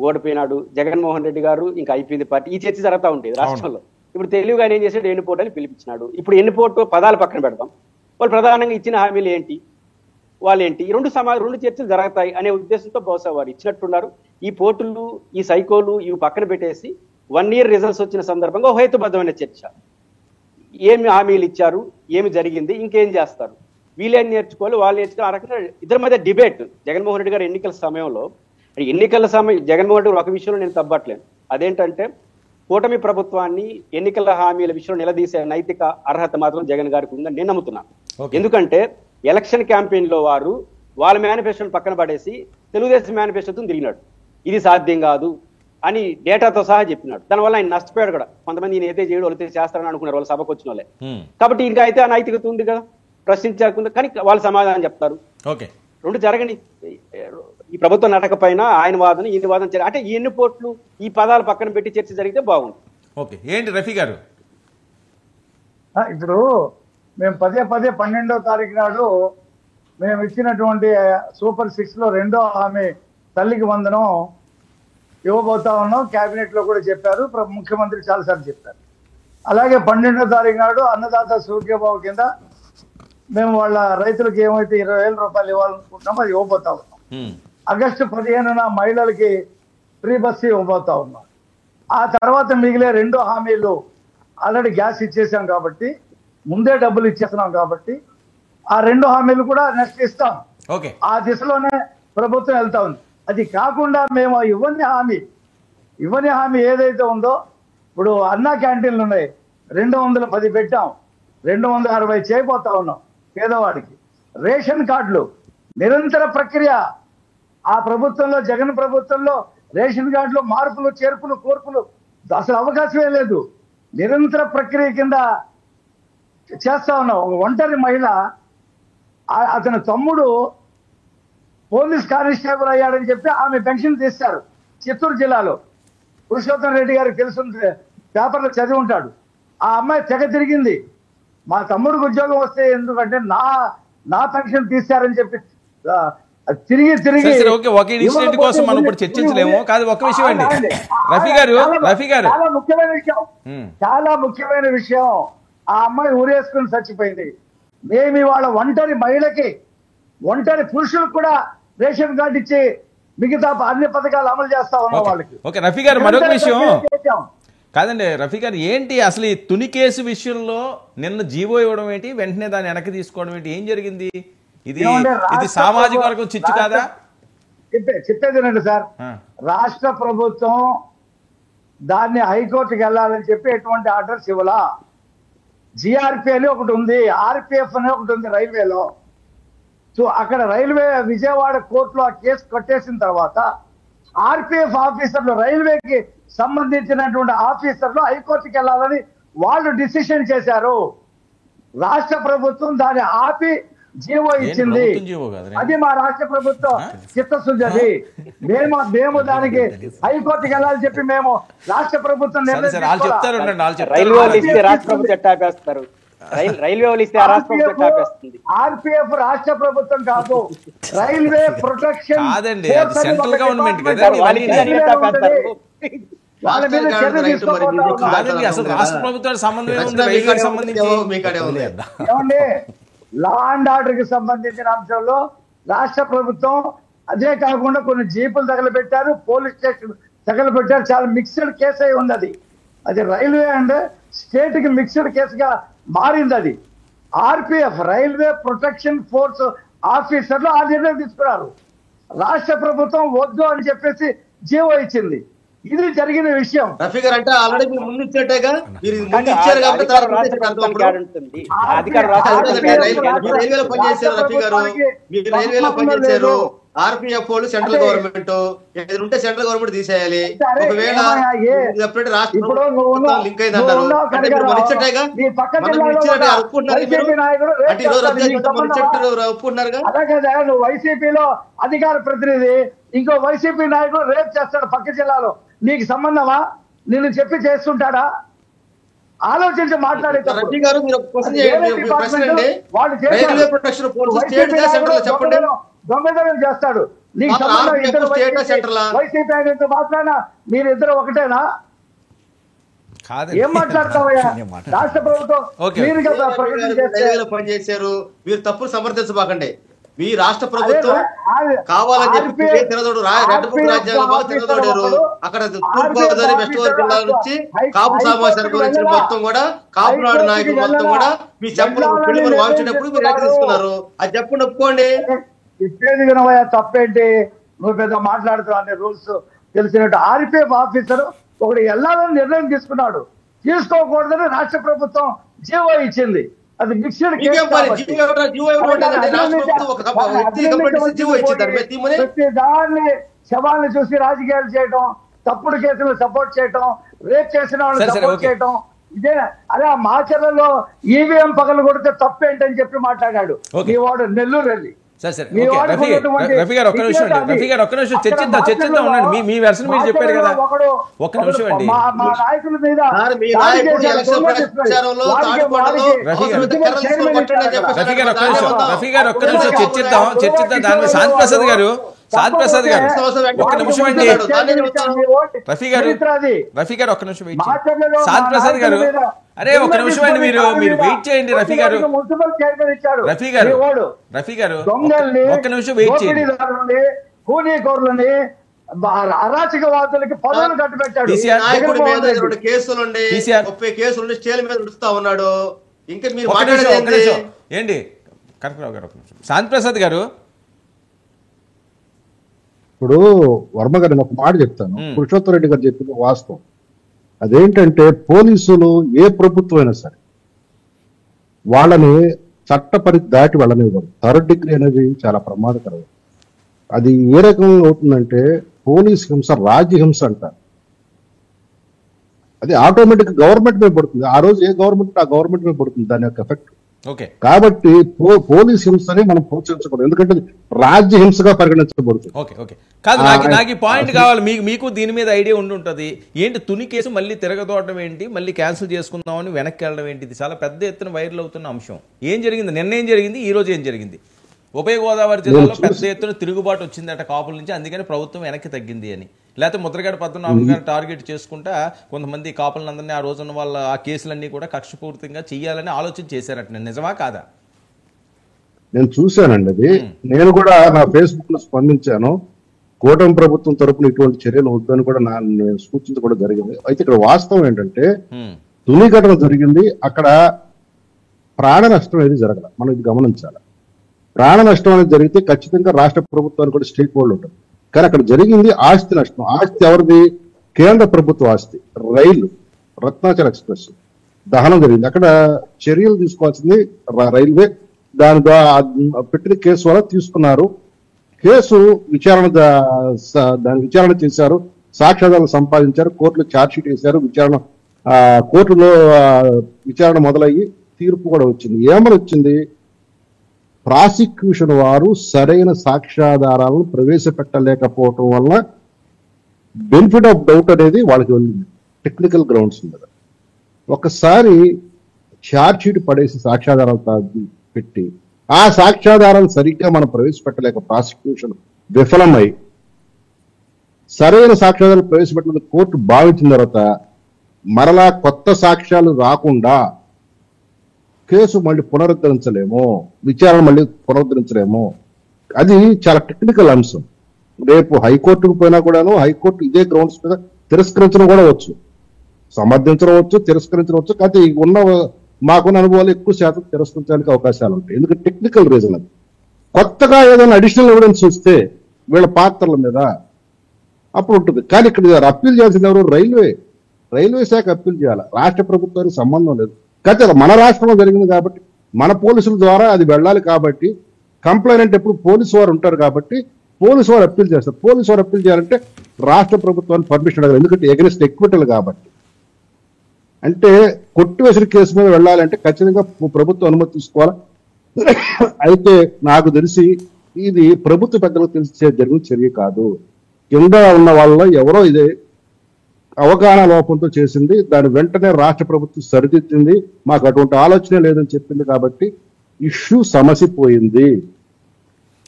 ఓడిపోయినాడు, జగన్మోహన్ రెడ్డి గారు ఇంకా అయిపోయింది పార్టీ, ఈ చర్చ జరుగుతూ ఉంటుంది రాష్ట్రంలో. ఇప్పుడు తెలివిగా ఏం చేశాడు, ఎన్నిపోటు అని పిలిపించినాడు. ఇప్పుడు ఎన్నిపోటు పదాలు పక్కన పెడతాం, వాళ్ళు ప్రధానంగా ఇచ్చిన హామీలు ఏంటి, వాళ్ళేంటి, ఈ రెండు చర్చలు జరుగుతాయి అనే ఉద్దేశంతో బహుశా వారు ఇచ్చినట్టున్నారు. ఈ పోటులు, ఈ సైకోలు ఇవి పక్కన పెట్టేసి 1 year రిజల్ట్స్ వచ్చిన సందర్భంగా ఒక హేతుబద్ధమైన చర్చ, ఏమి హామీలు ఇచ్చారు, ఏమి జరిగింది, ఇంకేం చేస్తారు, వీళ్ళేం నేర్చుకోవాలి, వాళ్ళు నేర్చుకోవాలి. ఆ రకంగా ఇద్దరి మధ్య డిబేట్. జగన్మోహన్ రెడ్డి గారు ఎన్నికల సమయంలో జగన్మోహన్ రెడ్డి గారు ఒక విషయంలో నేను తప్పట్లేను, అదేంటంటే కూటమి ప్రభుత్వాన్ని ఎన్నికల హామీల విషయంలో నిలదీసే నైతిక అర్హత మాత్రం జగన్ గారికి ఉందని నేను నమ్ముతున్నాను. ఎందుకంటే ఎలక్షన్ క్యాంపెయిన్ లో వారు వాళ్ళ మేనిఫెస్టోని పక్కన పడేసి తెలుగుదేశం మేనిఫెస్టోతో తిరిగినాడు. ఇది సాధ్యం కాదు అని డేటాతో సహా చెప్పినాడు. దానివల్ల ఆయన నష్టపోయాడు కూడా. కొంతమంది ఈయన ఏదైతే చేయడం వాళ్ళైతే చేస్తారని అనుకున్నారు వాళ్ళ సభకు వచ్చిన వాళ్ళే. కాబట్టి ఇంకా అయితే ఆ నైతికత ఉంది కదా, ప్రశ్నించకుండా కానీ వాళ్ళు సమాధానం చెప్తారు. రెండు జరగని ఈ ప్రభుత్వం నడకపోయినా ఆయన వాదన ఈయన వాదన అంటే ఈ ఎన్నిపోట్లు ఈ పదాలు పక్కన పెట్టి చర్చ జరిగితే బాగుంది. ఓకే, ఏంటి రఫీ గారు? ఇప్పుడు మేము 12వ తారీఖు నాడు మేము ఇచ్చినటువంటి సూపర్ 6 లో 2వ హామీ తల్లికి వందనం ఇవ్వబోతా ఉన్నాం. కేబినెట్ లో కూడా చెప్పారు, ముఖ్యమంత్రి చాలాసార్లు చెప్పారు. అలాగే 12వ తారీఖు నాడు అన్నదాత సూర్యబాబు కింద మేము వాళ్ళ రైతులకు ఏమైతే 20,000 రూపాయలు ఇవ్వాలనుకుంటున్నామో అది ఇవ్వబోతా ఉన్నాం. ఆగస్టు 15న మహిళలకి ఫ్రీ బస్సు ఇవ్వబోతా ఉన్నాం. ఆ తర్వాత మిగిలే 2 హామీలు ఆల్రెడీ గ్యాస్ ఇచ్చేసాం కాబట్టి, ముందే డబ్బులు ఇచ్చేస్తున్నాం కాబట్టి ఆ 2 హామీలు కూడా నెక్స్ట్ ఇస్తాం. ఆ దిశలోనే ప్రభుత్వం వెళ్తా ఉంది. అది కాకుండా మేము ఇవ్వని హామీ ఏదైతే ఉందో, ఇప్పుడు అన్నా క్యాంటీన్లు ఉన్నాయి, 210 పెట్టాం, 260 చేయబోతా ఉన్నాం పేదవాడికి. రేషన్ కార్డులు నిరంతర ప్రక్రియ. ఆ ప్రభుత్వంలో, జగన్ ప్రభుత్వంలో రేషన్ కార్డులో మార్పులు, చేర్పులు, కోర్పులు అసలు అవకాశమే లేదు. నిరంతర ప్రక్రియ కింద చేస్తా ఉన్నాం. ఒక ఒంటరి మహిళ, అతని తమ్ముడు పోలీస్ కానిస్టేబుల్ అయ్యాడని చెప్పి ఆమె పెన్షన్ తీస్తారు చిత్తూరు జిల్లాలో. పురుషోత్తం రెడ్డి గారికి తెలుసుంటే పేపర్లో చదివి ఉంటాడు. ఆ అమ్మాయి తెగ తిరిగింది, మా తమ్ముడికి ఉద్యోగం వస్తే ఎందుకంటే నా పెన్షన్ తీస్తారని చెప్పి తిరిగి కోసం మనం ఇప్పుడు చర్చించలేము. కాదు, ఒక విషయం అండి రఫీ గారు, చాలా ముఖ్యమైన విషయం. ఆ అమ్మాయి ఊరేసుకుని చచ్చిపోయింది. మేము ఇవాళ ఒంటరి మహిళకి, ఒంటరి పురుషులకు కూడా రేషన్ కార్డు ఇచ్చి మిగతా అన్ని పథకాలు అమలు చేస్తా ఉన్నాం వాళ్ళకి. ఓకే రఫీ గారు, మరొక విషయం కాదండి రఫీ గారు, ఏంటి అసలు ఈ తుని కేసు విషయంలో నిన్న జీవో ఇవ్వడం ఏంటి, వెంటనే దాన్ని వెనక్కి తీసుకోవడం ఏంటి, ఏం జరిగింది? ఇది సామాజిక వర్గం చిచ్చు కాదా? చెప్పేదేనండి సార్, రాష్ట్ర ప్రభుత్వం దాన్ని హైకోర్టుకి వెళ్ళాలని చెప్పి ఎటువంటి ఆర్డర్స్ ఇవ్వలా. జిఆర్పి అని ఒకటి ఉంది, ఆర్పిఎఫ్ అని ఒకటి ఉంది రైల్వేలో. సో అక్కడ రైల్వే విజయవాడ కోర్టులో ఆ కేసు కట్టేసిన తర్వాత ఆర్పిఎఫ్ ఆఫీసర్లు, రైల్వేకి సంబంధించినటువంటి ఆఫీసర్లు హైకోర్టుకి వెళ్ళాలని వాళ్ళు డిసిషన్ చేశారు. రాష్ట్ర ప్రభుత్వం దాన్ని ఆపి జీవో ఇచ్చింది. ప్రభుత్వం జీవో కాదురా? అది మా రాష్ట్ర ప్రభుత్వం చిత్తశుద్ధి. అది మేము దానికి హైకోర్టుకి వెళ్ళాలని చెప్పి మేము రాష్ట్ర ప్రభుత్వం సరే సరే వాళ్ళు చెప్తారు ఉండండి, వాళ్ళు చెప్తారు. రైల్వే వాళ్ళు ఇస్తే రాష్ట్ర ప్రభుత్వం ఎట్లా ఆపేస్తారు? రైల్వే వాళ్ళు ఇస్తే ఆ రాష్ట్ర ప్రభుత్వం ఎట్లా ఆపేస్తుంది? ఆర్పిఎఫ్ రాష్ట్ర ప్రభుత్వం కాదు, రైల్వే ప్రొటెక్షన్ కాదండి, అది సెంట్రల్ గవర్నమెంట్ కదా. వాళ్ళకి ఎట్లా ఆపేస్తారు? వాళ్ళ మీద చర్య తీసుకోకుండా కాదండి, అసలు రాష్ట్ర ప్రభుత్వానికి సంబంధం ఏముంది రైల్వేకి సంబంధించి? ఏమండి, లా అండ్ ఆర్డర్ కి సంబంధించిన అంశంలో రాష్ట్ర ప్రభుత్వం అదే కాకుండా కొన్ని జీపులు తగలబెట్టారు, పోలీస్ స్టేషన్ తగలబెట్టారు. చాలా మిక్స్డ్ కేసు అయి ఉంది. అది రైల్వే అండ్ స్టేట్ కి మిక్స్డ్ కేసుగా మారింది. అది ఆర్పిఎఫ్ రైల్వే ప్రొటెక్షన్ ఫోర్స్ ఆఫీసర్లు ఆ నిర్ణయం తీసుకున్నారు. రాష్ట్ర ప్రభుత్వం వద్దు అని చెప్పేసి జీవో ఇచ్చింది. ఇది జరిగిన విషయం. రఫీ గారు అంటే ఆల్రెడీ మీరు ముందు ఇచ్చేటేగా, మీరు ముందు అంటే ఇచ్చారు కాబట్టి అధికారం రాష్ట్ర ప్రభుత్వానికి యాడ్ ఉంటుంది. అధికారం రాష్ట్ర ప్రభుత్వానికి యాడ్ ఉంటుంది. మీరు రైల్వేలో పనిచేశారు రఫీ గారు, మీరు రైల్వేలో పనిచేశారు. ఆర్పిఎఫ్ వాళ్ళు సెంట్రల్ గవర్నమెంట్, ఏదైనా ఉంటే సెంట్రల్ గవర్నమెంట్ తీసేయాలి. ఒకవేళ సెపరేట్ రాష్ట్ర ప్రభుత్వం లింక్ అయింది అన్నారు అంటే మీరు మన ఇచ్చేటేగా, మనం ఇచ్చినట్టు ఒప్పుకుంటున్నారు మీరు. అంటే ఈరోజు రద్దు చేసినట్టు మన ఇచ్చేట్టు ఒప్పుకుంటున్నారుగా. అలాగే నువ్వు వైసీపీలో అధికార ప్రతినిధి, ఇంకో వైసీపీ నాయకుడు రేపు చేస్తాడు పక్క జిల్లాలో, నీకు సంబంధమా? నిన్ను చెప్పి చేస్తుంటాడా? ఆలోచించి మాట్లాడేటప్పుడు రఫీ గారు మీరు ఒక క్వశ్చన్ చేయండి. ప్రశ్న అండి, రైల్వే ప్రొటెక్షన్ ఫోర్స్ స్టేట్ గా సెంట్రల్ చెప్పండి. దొంగతనం చేస్తాడు. నీకు మాత్రం సంబంధం RPF ఇద్దరు స్టేట్ సెంట్రల్ వైసీపీ ఆయనతో మాట్లాడినా మీరిద్దరు ఒకటేనా? కాదండి. ఏం మాట్లాడతావయ్యా? రాష్ట్ర ప్రభుత్వం ఓకే. క్లియర్గా ప్రకటన చేస్తే రైల్వేలో పనిచేశారు, మీరు తప్పులు సమర్థించబాకండి. మీ రాష్ట్ర ప్రభుత్వం కావాలని చెప్పి తిరదోడు రెడ్డపూడి రాజ్యాంగం బాగా తిరదోడారు. అక్కడ తూర్పు గోదావరి వెస్ట్ గోదావరి జిల్లాల నుంచి కాపు సామాజిక గురించి మొత్తం కూడా కాపు నాడు నాయకులు మొత్తం కూడా మీ చెప్పులు పిల్లలు వాయించేటప్పుడు మీరు రేటు తీసుకున్నారు. అది చెప్పండి, ఒప్పుకోండి. ఇప్పేది వినవయ్యా, తప్పేంటి? నువ్వు పెద్ద మాట్లాడుతున్నావు, అనే రూల్స్ తెలిసినట్టు. ఆర్పిఎఫ్ ఆఫీసర్ ఒకటి వెళ్ళాలని నిర్ణయం తీసుకున్నాడు, తీసుకోకూడదని రాష్ట్ర ప్రభుత్వం జీవో ఇచ్చింది. అది మిక్స్డ్ కేసు కాబట్టి ప్రతి దాన్ని శవాన్ని చూసి రాజకీయాలు చేయటం, తప్పుడు కేసులు సపోర్ట్ చేయటం, రేప్ చేసిన వాళ్ళని సపోర్ట్ చేయటం, ఇదే. అదే ఆ మాచర్లలో ఈవీఎం పగలు కొడితే తప్పేంటని చెప్పి మాట్లాడాడు ఈ వాడు నెల్లూరు వెళ్ళి. సరే సరే ఓకే. రఫీ గారు ఒక్క నిమిషం అండి, రఫీ గారు ఒక్క నిమిషం చర్చిద్దాం ఉండండి. మీ వెర్షన్ మీరు చెప్పారు కదా, ఒక్క నిమిషం అండి. మా నాయకుల మీద మీ నాయకుడు ఎలక్షన్ ప్రచారంలో తాడిపండులో అవసరమైతే కర్రలు కొట్టండి అని చెప్పేసి రఫీ గారు ఒక్క నిమిషం చర్చిద్దాం దాని మీద. శాంతి ప్రసాద్ గారు ఒక్క నిమిషం అండి. రఫీ గారు ఒక్క నిమిషం వెయిట్ చేయండి. శాంతి ప్రసాద్ గారు అరే ఒక్క నిమిషం అండి, మీరు వెయిట్ చేయండి. రఫీ గారు ఒక్క నిమిషం వెయిట్ చేయండి. కూలీకోరులని అరాచకవాదులకి పదవులు కట్టుబెట్టాడు. నాయకుడి మీద 2 కేసులుండి 30 కేసులుండి స్టేల్ మీద నడుస్తా ఉన్నాడు. ఇంకా మీరు మాట్లాడేది ఏంటి? కనకరావు గారు ఒక్క నిమిషం. శాంతి ప్రసాద్ గారు ఇప్పుడు వర్మ గారు ఒక మాట చెప్తాను. పురుషోత్తమ రెడ్డి గారు చెప్పింది వాస్తవం. అదేంటంటే పోలీసులు ఏ ప్రభుత్వం అయినా సరే వాళ్ళని చట్టపరిధి దాటి వెళ్ళనివ్వరు. 3rd డిగ్రీ అనేది చాలా ప్రమాదకరం. అది ఏ రకంగా అవుతుందంటే పోలీస్ హింస రాజ్యహింస అంటారు. అది ఆటోమేటిక్ గవర్నమెంట్ మీద పడుతుంది. ఆ రోజు ఏ గవర్నమెంట్ ఆ గవర్నమెంట్ మీద పడుతుంది దాని యొక్క ఎఫెక్ట్. కాబట్టి పోలీస్ హింసని మనం ప్రోత్సహించకూడదు, ఎందుకంటే రాజ్య హింసగా పరిగణించబడుతుంది. కాదు, నాకు ఈ పాయింట్ కావాలి. మీకు దీని మీద ఐడియా ఉండుంటది. ఏంటి తుని కేసు మళ్ళీ తిరగదోవడం ఏంటి, మళ్ళీ క్యాన్సిల్ చేసుకుందామని వెనక్కి వెళ్ళడం ఏంటి? ఇది చాలా పెద్ద ఎత్తున వైరల్ అవుతున్న అంశం. ఏం జరిగింది? నిన్న ఏం జరిగింది, ఈ రోజు ఏం జరిగింది? ఉభయ గోదావరి జిల్లాలో పెద్ద ఎత్తున తిరుగుబాటు వచ్చిందట కాపుల నుంచి, అందుకని ప్రభుత్వం వెనక్కి తగ్గింది అని. లేకపోతే ముద్రగడ పద్మనాభం గారు టార్గెట్ చేసుకుంటా కొంతమంది కాపులందరినీ ఆ రోజున వాళ్ళ ఆ కేసులన్నీ కూడా కక్షపూర్తిగా చెయ్యాలని ఆలోచన చేశారట. నిజమా కాదా? నేను చూశానండి అది. నేను కూడా నా ఫేస్బుక్ లో స్పందించాను. కూటమి ప్రభుత్వం తరపున ఇటువంటి చర్యలు వద్దని కూడా నేను సూచించడం కూడా జరిగింది. అయితే ఇక్కడ వాస్తవం ఏంటంటే తుని ఘటన జరిగింది, అక్కడ ప్రాణ నష్టం అనేది జరగదు. మనం ఇది గమనించాలి. ప్రాణ నష్టం అనేది జరిగితే ఖచ్చితంగా రాష్ట్ర ప్రభుత్వానికి కూడా స్టేక్ హోల్డ్ ఉంటుంది. కానీ అక్కడ జరిగింది ఆస్తి నష్టం. ఆస్తి ఎవరిది? కేంద్ర ప్రభుత్వ ఆస్తి. రైలు రత్నాచల్ ఎక్స్ప్రెస్ దహనం జరిగింది. అక్కడ చర్యలు తీసుకోవాల్సింది రైల్వే. దాని పెట్టిన కేసు వల్ల తీసుకున్నారు. కేసు దాని విచారణ చేశారు, సాక్ష్యాధారాలు సంపాదించారు, కోర్టులో ఛార్జ్షీట్ వేశారు, కోర్టులో విచారణ మొదలయ్యి తీర్పు కూడా వచ్చింది. ఏమని వచ్చింది? ప్రాసిక్యూషన్ వారు సరైన సాక్ష్యాధారాలను ప్రవేశపెట్టలేకపోవటం వల్ల బెనిఫిట్ ఆఫ్ డౌట్ అనేది వాళ్ళకి వెళ్ళింది టెక్నికల్ గ్రౌండ్స్ మీద. ఒకసారి ఛార్జ్ షీట్ పడేసి సాక్ష్యాధారాలు పెట్టి ఆ సాక్ష్యాధారాలు సరిగ్గా మనం ప్రవేశపెట్టలేక ప్రాసిక్యూషన్ విఫలమై సరైన సాక్ష్యాధారాలు ప్రవేశపెట్టిన కోర్టు భావించిన తర్వాత మరలా కొత్త సాక్ష్యాలు రాకుండా కేసు మళ్ళీ పునరుద్ధరించలేము, విచారణ మళ్ళీ పునరుద్ధరించలేము. అది చాలా టెక్నికల్ అంశం. రేపు హైకోర్టుకు పోయినా కూడాను హైకోర్టు ఇదే గ్రౌండ్స్ మీద తిరస్కరించడం కూడా వచ్చు, సమర్థించవచ్చు, తిరస్కరించవచ్చు. కాకపోతే మాకున్న అనుభవాలు ఎక్కువ శాతం తిరస్కరించడానికి అవకాశాలు ఉంటాయి. ఎందుకంటే టెక్నికల్ రీజన్ అది. కొత్తగా ఏదైనా అడిషనల్ ఎవిడెన్స్ వస్తే వీళ్ళ పాత్రల మీద అప్పుడు ఉంటుంది. కానీ ఇక్కడ అప్పీల్ చేయాల్సింది ఎవరు? రైల్వే శాఖ అప్పీల్ చేయాలి, రాష్ట్ర ప్రభుత్వానికి సంబంధం లేదు. కాకపోతే మన రాష్ట్రంలో జరిగింది కాబట్టి మన పోలీసుల ద్వారా అది వెళ్ళాలి. కాబట్టి కంప్లైంట్ ఎప్పుడు పోలీసు వారు ఉంటారు కాబట్టి పోలీసు వారు అప్పీల్ చేస్తారు. పోలీసు వారు అప్పీల్ చేయాలంటే రాష్ట్ర ప్రభుత్వానికి పర్మిషన్ అడగాలి, ఎందుకంటే ఎగెనిస్ట్ ఎక్విటల్ కాబట్టి. అంటే కొట్టివేసిన కేసు మీద వెళ్ళాలంటే ఖచ్చితంగా ప్రభుత్వం అనుమతి తీసుకోవాలి. అయితే నాకు తెలిసి ఇది ప్రభుత్వ పెద్దలకు తెలిసి జరిగిన చర్య కాదు. కింద ఉన్న వాళ్ళలో ఎవరో ఇదే అవగాహన లోపంతో చేసింది. దాని వెంటనే రాష్ట్ర ప్రభుత్వం సరిదిద్దింది. మాకు అటువంటి ఆలోచనే లేదని చెప్పింది కాబట్టి ఇష్యూ సమసిపోయింది.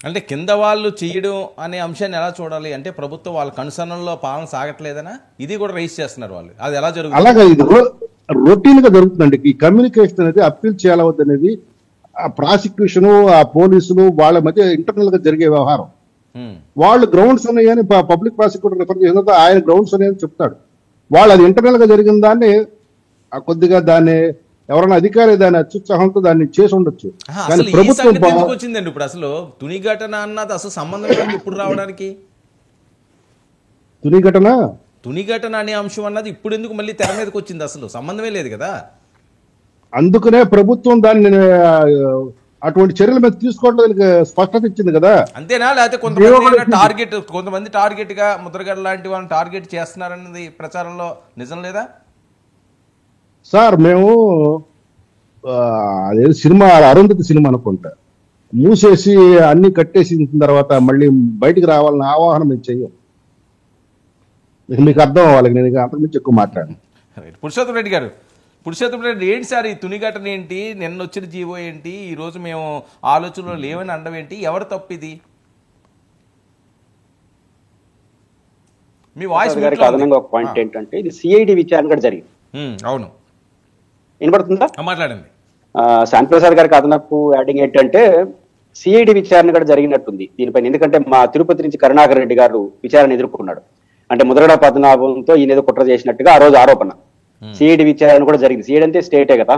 అంటే కింద వాళ్ళు చేయడం అనే అంశాన్ని ఎలా చూడాలి అంటే ప్రభుత్వం వాళ్ళ కన్సర్న్లో పాలన సాగట్లేదనా ఇది కూడా రైజ్ చేస్తున్నారు వాళ్ళు. అది ఎలా జరుగుతుంది? అలాగా ఇది రొటీన్ గా జరుగుతుందండి. ఈ కమ్యూనికేషన్ అనేది అప్పీల్ చేయాలవద్దు అనేది ఆ ప్రాసిక్యూషన్ ఆ పోలీసులు వాళ్ళ మధ్య ఇంటర్నల్ గా జరిగే వ్యవహారం. వాళ్ళు గ్రౌండ్స్ ఉన్నాయని పబ్లిక్ ప్రాసిక్యూటర్ రిఫర్ చేసిన తర్వాత ఆయన గ్రౌండ్స్ ఉన్నాయని చెప్తాడు. వాళ్ళు అది ఇంటర్నల్ గా జరిగిన దాన్ని కొద్దిగా దాన్ని ఎవరైనా అధికారి దాన్ని అత్యుత్సాహంతో దాన్ని చేసి ఉండొచ్చు. కానీ ప్రభుత్వం వచ్చిందండి ఇప్పుడు అసలు తుని ఘటన అన్నది అసలు సంబంధం ఇప్పుడు రావడానికి తుని ఘటన అనే అంశం అన్నది ఇప్పుడు ఎందుకు మళ్ళీ తెర మీదకి వచ్చింది? అసలు సంబంధమే లేదు కదా. అందుకనే ప్రభుత్వం దాన్ని అటువంటి చర్యల మీద తీసుకోవడానికి స్పష్టత ఇచ్చింది కదా. అంతేనా? లేకపోతే కొంతమంది టార్గెట్ గా ముద్రగడ లాంటి వాళ్ళని టార్గెట్ చేస్తున్నారన్నది ప్రచారంలో నిజం లేదా? సార్ మేము అదే సినిమా అరుంధతి సినిమా అనుకుంటా మూసేసి అన్ని కట్టేసిన తర్వాత మళ్ళీ బయటికి రావాలని ఆవాహన మేము చెయ్యం. మీకు అర్థం అవ్వాలి, నేను అంతకుమించి ఎక్కువ మాట్లాడాను. పురుషోత్తం రెడ్డి గారు, పురుషోత్తం రెడ్డి ఏంటి సార్ ఈ తుని ఘటన ఏంటి, నిన్న వచ్చిన జీవో ఏంటి, ఈ రోజు మేము ఆలోచనలో లేవని అండం ఏంటి, ఎవరు తప్పిది? మీ వాయిస్ అదనంగా ఒక పాయింట్ ఏంటంటే ఇది సిఐడి విచారణ కూడా జరిగింది. అవును, వినపడుతుందా? మాట్లాడండి. శాంతిప్రసాద్ గారికి అదనపు యాడింగ్ ఏంటంటే సిఐడి విచారణ కూడా జరిగినట్టుంది దీనిపైన. ఎందుకంటే మా తిరుపతి నుంచి కరుణాకర్ రెడ్డి గారు విచారణ ఎదుర్కొన్నాడు. అంటే ముద్రగడ పద్మనాభంతో ఈయన ఏదో కుట్ర చేసినట్టుగా ఆ రోజు ఆరోపణ. సిఐడి విచారణ కూడా జరిగింది. సిఐడి అంటే స్టేటే కదా,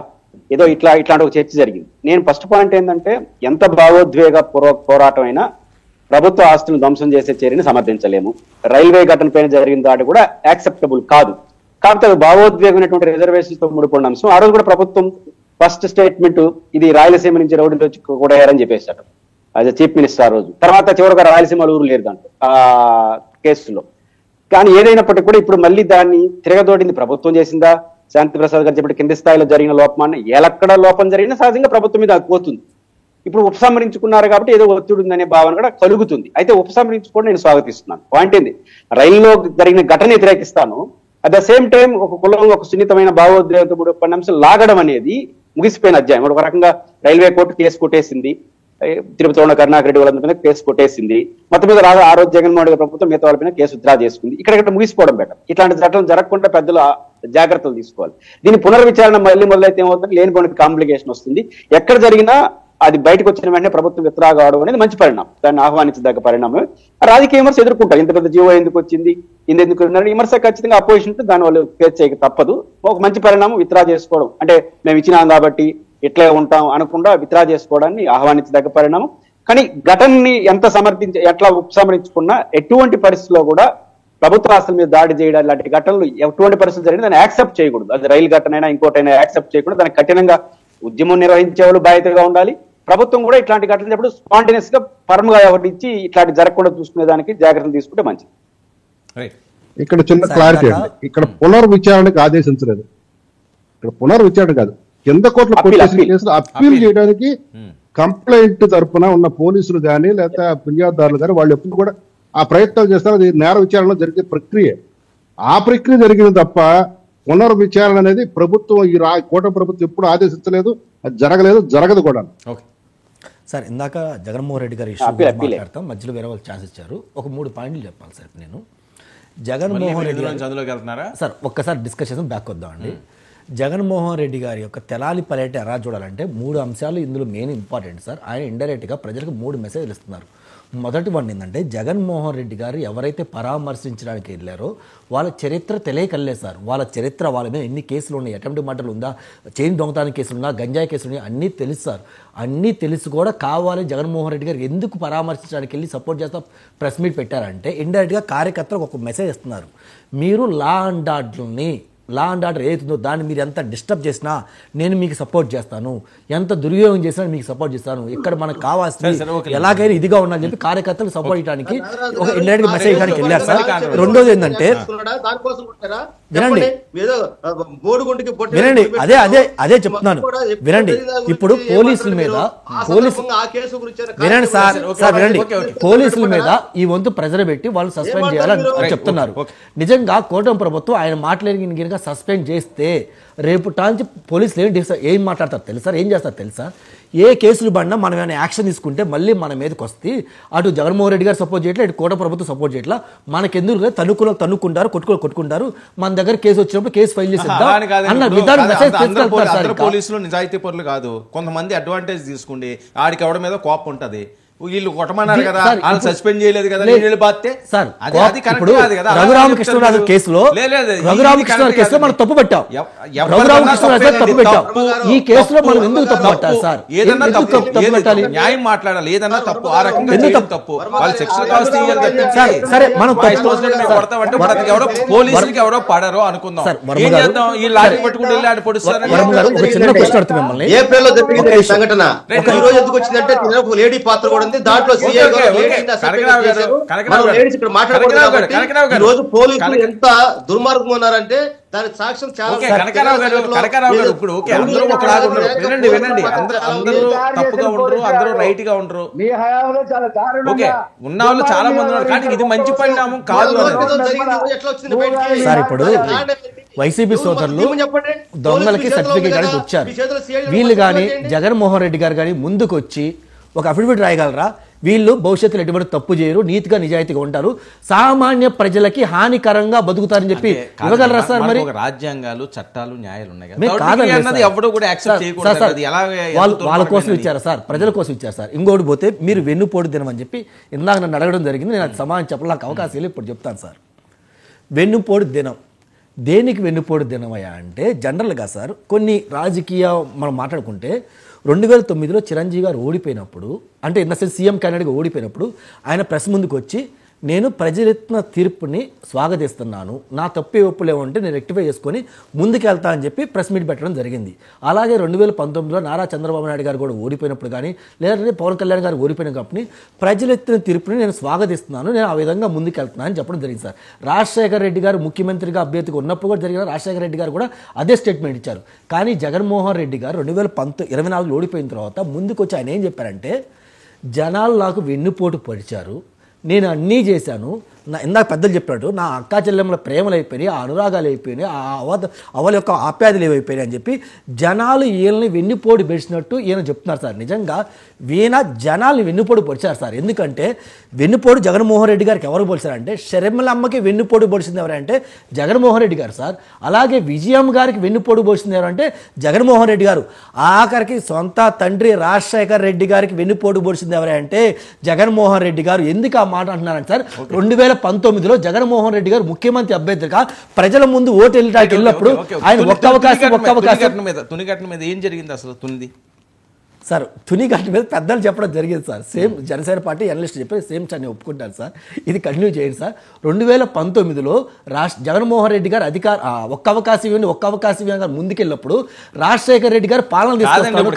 ఏదో ఇట్లాంటి ఒక చర్చ జరిగింది. నేను ఫస్ట్ పాయింట్ ఏంటంటే ఎంత భావోద్వేగ పోరాటం అయినా ప్రభుత్వ ఆస్తులను ధ్వంసం చేసే చర్యని సమర్థించలేము. రైల్వే ఘటన పైన జరిగిన దాడి కూడా యాక్సెప్టబుల్ కాదు. కాకపోతే భావోద్వేగమైనటువంటి రిజర్వేషన్స్ తో ముడిపడిన అంశం. ఆ రోజు కూడా ప్రభుత్వం ఫస్ట్ స్టేట్మెంట్ ఇది రాయలసీమ నుంచి రౌడీలు వచ్చి కూడా అయ్యారని చెప్పేశారు యాజ్ చీఫ్ మినిస్టర్ ఆ రోజు. తర్వాత చివరిగా రాయలసీమ ఊరు లేరు దాంట్లో ఆ కేసులో. కానీ ఏదైనప్పటికీ కూడా ఇప్పుడు మళ్ళీ దాన్ని తిరగదోడింది ప్రభుత్వం చేసిందా? శాంతిప్రసాద్ గారు చెప్పిన కింది స్థాయిలో జరిగిన లోపమాన్ని ఎక్కడ లోపం జరిగినా సహజంగా ప్రభుత్వం మీద పోతుంది. ఇప్పుడు ఉపసంహరించుకున్నారు కాబట్టి ఏదో ఒత్తిడి ఉందనే భావన కూడా కలుగుతుంది. అయితే ఉపసంహరించుకోవడం నేను స్వాగతిస్తున్నాను. పాయింట్ ఏంది, రైల్లో జరిగిన ఘటన వ్యతిరేకిస్తాను. అట్ ద సేమ్ టైం ఒక కులం ఒక సున్నితమైన భావోద్వేగ అంశం లాగడం అనేది ముగిసిపోయిన అధ్యాయం. ఒక రకంగా రైల్వే కోర్టు కేసు కొట్టేసింది, తిరుపతిలో ఉన్న కరుణాకర్ రెడ్డి వాళ్ళ మీద కేసు కొట్టేసింది. మొత్తం మీద ఆ రోజు జగన్మోహన్ రెడ్డి ప్రభుత్వం మిగతా వాళ్ళ మీద కేసు విత్డ్రా చేసుకుంది. ఇక్కడ ముగిసిపోవడం బెటర్. ఇట్లాంటి చట్టం జరగకుండా పెద్దలు జాగ్రత్తలు తీసుకోవాలి. దీని పునర్విచారణ మళ్ళీ మొదలైతే ఏమవుతుంది, లేనిపోయిన కాంప్లికేషన్ వస్తుంది. ఎక్కడ జరిగినా అది బయటకు వచ్చిన వెంటనే ప్రభుత్వం విత్డ్రా కావడం అనేది మంచి పరిణామం, దాన్ని ఆహ్వానించదగ్గ పరిణామం. రాజకీయ విమర్శ ఎదుర్కొంటారు. ఇంత పెద్ద జీవో ఎందుకు వచ్చింది, ఎందుకు విమర్శ ఖచ్చితంగా అపోజిషన్ దాని వాళ్ళు ఫేస్ చేయక తప్పదు. ఒక మంచి పరిణామం విత్డ్రా చేసుకోవడం, అంటే మేము ఇచ్చినాం కాబట్టి ఇట్లే ఉంటాం అనకుండా విత్డ్రా చేసుకోవడాన్ని ఆహ్వానించదగ్గ పరిణామం. కానీ ఘటనని ఎట్లా ఉపసంహరించుకున్నా ఎటువంటి పరిస్థితుల్లో కూడా ప్రభుత్వ ఆస్తుల మీద దాడి చేయడం లాంటి ఘటనలు ఎటువంటి పరిస్థితులు జరిగినా దాన్ని యాక్సెప్ట్ చేయకూడదు. అది రైలు ఘటన అయినా ఇంకోటైనా యాక్సెప్ట్ చేయకూడదు. దానికి కఠినంగా ఉద్యమం నిర్వహించే వాళ్ళు బాధ్యతగా ఉండాలి. ప్రభుత్వం కూడా ఇట్లాంటి ఘటనలు ఎప్పుడు స్పాంటేనియస్ గా ఫర్మ్ గా ఎవరిచ్చి ఇట్లాంటి జరగకుండా చూసుకునే దానికి జాగ్రత్తలు తీసుకుంటే మంచిది. ఇక్కడ చిన్న క్లారిటీ అండి, ఇక్కడ పునర్విచారణకు ఆదేశించలేదు. ఇక్కడ పునర్విచారణ కాదు, కింద కోర్టులో కేసులు అప్పీల్ చేయడానికి కంప్లైంట్ తరపున ఉన్న పోలీసులు కానీ లేకపోతే ఫిర్యాదుదారులు కానీ వాళ్ళు ఎప్పుడు కూడా ఆ ప్రయత్నాలు చేస్తారు. అది నేర విచారణలో జరిగే ప్రక్రియ. ఆ ప్రక్రియ జరిగింది తప్ప పునర్విచారణ అనేది ప్రభుత్వం కూటమి ప్రభుత్వం ఎప్పుడు ఆదేశించలేదు, అది జరగలేదు, జరగదు కూడా. ఓకే సార్ ఇందాక జగన్మోహన్ రెడ్డి గారి ఇష్యూ మాట్లాడతాం, మధ్యలో వేరే వాళ్ళు ఛాన్స్ ఇచ్చారు. ఒక 3 పాయింట్లు చెప్పాలి సార్. నేను జగన్మోహన్ రెడ్డి గారు చదువులోకి వెళ్తున్నారా సార్ ఒక్కసారి డిస్కషన్ బ్యాక్ వద్దామండి. జగన్మోహన్ రెడ్డి గారి యొక్క తెలాలి పర్యటన ఎలా చూడాలంటే 3 అంశాలు ఇందులో మెయిన్ ఇంపార్టెంట్ సార్. ఆయన ఇండైరెక్ట్గా ప్రజలకు 3 మెసేజ్లు ఇస్తున్నారు. మొదటి వన్ ఏంటంటే జగన్మోహన్ రెడ్డి గారు ఎవరైతే పరామర్శించడానికి వెళ్ళారో వాళ్ళ చరిత్ర తెలియకలేదు సార్. వాళ్ళ చరిత్ర, వాళ్ళ మీద ఎన్ని కేసులు ఉన్నాయి, అటెంప్ట్ మర్డర్లు ఉందా, చైన్ దొంగతనం కేసులు ఉన్నా, గంజాయి కేసులు ఉన్నాయి, అన్నీ తెలుసు సార్. అన్నీ తెలుసు కూడా కావాలి జగన్మోహన్ రెడ్డి గారు ఎందుకు పరామర్శించడానికి వెళ్ళి సపోర్ట్ చేస్తా ప్రెస్ మీట్ పెట్టారంటే ఇండైరెక్ట్గా కార్యకర్తలకు ఒక మెసేజ్ ఇస్తున్నారు. మీరు లా అండ్ ఆర్డర్ ఏతుందో దాన్ని మీరు ఎంత డిస్టర్బ్ చేసినా నేను మీకు సపోర్ట్ చేస్తాను, ఎంత దుర్యోగం చేసినా మీకు సపోర్ట్ చేస్తాను, ఇక్కడ మనకు కావాల్సింది ఎలాగైనా ఇదిగా ఉండాలని చెప్పి కార్యకర్తలు సపోర్ట్ చేయడానికి ఒక ఇండైరెక్ట్ మెసేజ్ ఇవ్వడానికి వెళ్ళారు సార్. రెండోది ఏంటంటే వినండి, అదే చెప్తున్నాను వినండి. ఇప్పుడు పోలీసుల మీద వినండి సార్ వినండి, పోలీసుల మీద ఈ వంతు ప్రెజర్ పెట్టి వాళ్ళు సస్పెండ్ చేయాలని చెప్తున్నారు. నిజంగా కూటమి ప్రభుత్వం ఆయన మాట్లాడిన సస్పెండ్ చేస్తే రేపు టాంచి పోలీసులు ఏం మాట్లాడతారు తెలుసా, ఏం చేస్తారు తెలుసా? ఏ కేసులు పడినా మనం ఏమైనా యాక్షన్ తీసుకుంటే మళ్ళీ మన మీదకి వస్తే అటు జగన్మోహన్ రెడ్డి గారు సపోర్ట్ చేయట్లా, ఇటు కూటమి ప్రభుత్వం సపోర్ట్ చేయట్లా, మనకెందుకు తన్నుకుంటారు, కొట్టుకుంటారు, మన దగ్గర కేసు వచ్చినప్పుడు కేసు ఫైల్ చేసేద్దాం అన్న విధానం మెసేజ్ తీసుకెళ్తారు. పోలీసులు నిజాయితీ పరులు కాదు, కొంతమంది అడ్వాంటేజ్ తీసుకుంటే ఆడికి ఎవడ మీద కోపం ఉంటది, వీళ్ళు కొట్టమన్నారు కదా, వాళ్ళు సస్పెండ్ చేయలేదు కదా, రఘురామకృష్ణరాజు కేసులో మనం తప్పు పెట్టాం. ఈ కేసులో మనం ఎందుకు తప్పు పెట్టాలి సార్? ఏదన్నా తప్పు పెట్టాలి, న్యాయం మాట్లాడాలి. ఏదన్నా తప్పు ఆ రకంగా తప్పు వాళ్ళు సెక్షువల్ కాస్ట్ సరే మనం ఎవరో పోలీసులకి ఎవరో పడారో అనుకుందాం, ఏం చేద్దాం? ఈ లారీ పట్టుకుంటే వెళ్ళి ఆడ పొడుస్తారు. చిన్న క్వశ్చన్ అడుగుతాం మిమ్మల్ని. ఏప్రిల్లో జరిగిన సంఘటన ఈ రోజు ఎందుకు వచ్చిందంటే లేడీ పాత్ర కూడా దాంట్లో రోజు పోలీసులు ఎంత దుర్మార్గం ఉన్నారంటే దానికి సాక్ష్యం చాలా. కనకారావు గారు ఇప్పుడు అందరూ ఒకలాగా ఉండరు. వినండి, అందరూ తప్పుగా ఉండరు, అందరూ రైట్ గా ఉండరు. ఓకే, ఉన్న వాళ్ళు చాలా మంది ఉన్నారు, కానీ ఇది మంచి పరిణామం కాదు. సార్ ఇప్పుడు వైసీపీ సోదరులు దొంగలకి సర్టిఫికేట్ అనేది వచ్చారు. వీళ్ళు కానీ జగన్మోహన్ రెడ్డి గారు కానీ ముందుకు వచ్చి ఒక అఫిడవిట్ రాయగలరా? వీళ్ళు భవిష్యత్తులో ఎటువంటి తప్పు చేయరు, నీతిగా నిజాయితీగా ఉంటారు, సామాన్య ప్రజలకి హానికరంగా బతుకుతారని చెప్పి ఇవ్వగలరా సార్? మరి రాజ్యాంగాలు, చట్టాలు, న్యాయాలు ఉన్నాయి, వాళ్ళ కోసం ఇచ్చారా సార్? ప్రజల కోసం ఇచ్చారు సార్. ఇంకోటి పోతే మీరు వెన్నుపోటు దినం అని చెప్పి ఇందాక నన్ను అడగడం జరిగింది, నేను అది సమాధానం చెప్పడం నాకు అవకాశం లేదు, ఇప్పుడు చెప్తాను సార్. వెన్నుపోటు దినం దేనికి వెన్నుపోటు దినమయ్యా అంటే జనరల్గా సార్ కొన్ని రాజకీయ మనం మాట్లాడుకుంటే 2009లో చిరంజీవి గారు ఓడిపోయినప్పుడు, అంటే ఇన్ ద సెన్స్ సీఎం క్యాండిడేట్గా ఓడిపోయినప్పుడు ఆయన ప్రెస్ ముందుకు వచ్చి నేను ప్రజలెత్తిన తీర్పుని స్వాగతిస్తున్నాను, నా తప్పే ఒప్పులు ఏమంటే నేను రెక్టిఫై చేసుకొని ముందుకెళ్తా అని చెప్పి ప్రెస్ మీట్ పెట్టడం జరిగింది. అలాగే 2019లో నారా చంద్రబాబు నాయుడు గారు కూడా ఓడిపోయినప్పుడు కానీ, లేదంటే పవన్ కళ్యాణ్ గారు ఓడిపోయిన కాబట్టి ప్రజలెత్తిన తీర్పుని నేను స్వాగతిస్తున్నాను, నేను ఆ విధంగా ముందుకెళ్తున్నాను అని చెప్పడం జరిగింది సార్. రాజశేఖర రెడ్డి గారు ముఖ్యమంత్రిగా అభ్యర్థిగా ఉన్నప్పుడు కూడా జరిగిన రాజశేఖర రెడ్డి గారు కూడా అదే స్టేట్మెంట్ ఇచ్చారు. కానీ జగన్మోహన్ రెడ్డి గారు 2024లో ఓడిపోయిన తర్వాత ముందుకు వచ్చి ఆయన ఏం చెప్పారంటే జనాలు నాకు వెన్నుపోటు పొడిచారు, నేను అన్నీ చేశాను, ఇందాక పెద్దలు చెప్పాడు నా అక్కా చెల్లెమ్మల ప్రేమలు అయిపోయినాయి, ఆ అనురాగాలు అయిపోయినాయి, ఆ అవల యొక్క ఆప్యాదులు ఏమైపోయినాయి అని చెప్పి జనాలు ఈయనని వెన్నుపోటు పెడిచినట్టు ఈయన చెప్తున్నారు సార్. నిజంగా ఈయన జనాలు వెన్నుపోటు పొడిచారు సార్. ఎందుకంటే వెన్నుపోటు జగన్మోహన్ రెడ్డి గారికి ఎవరు పొడిచారంటే షర్మిలమ్మకి వెన్నుపోటు పొడిచింది ఎవరంటే జగన్మోహన్ రెడ్డి గారు సార్. అలాగే విజయమ్మ గారికి వెన్నుపోటు పొడిచింది ఎవరంటే జగన్మోహన్ రెడ్డి గారు. ఆఖరికి సొంత తండ్రి రాజశేఖర్ రెడ్డి గారికి వెన్నుపోటు పొడిచింది ఎవరంటే జగన్మోహన్ రెడ్డి గారు. ఎందుకు ఆ మాట అంటున్నారంటే సార్ 2019లో జగన్మోహన్ రెడ్డి గారు ముఖ్యమంత్రి అభ్యర్థిగా ప్రజల ముందు ఓటు వెళ్ళినప్పుడు ఆయన ఒక్క అవకాశం మీద ఏం జరిగింది అసలు సార్? తునిఘాటి మీద పెద్దలు చెప్పడం జరిగింది sir. Same Janasena party analyst చెప్పి సేమ్ సార్ నేను ఒప్పుకుంటాను సార్, ఇది కంటిన్యూ చేయండి సార్. 2019లో జగన్మోహన్ రెడ్డి గారు ఒక్క అవకాశం ఇవ్వండి ముందుకెళ్ళినప్పుడు రాజశేఖర రెడ్డి గారు పాలన తీసుకొస్తారు.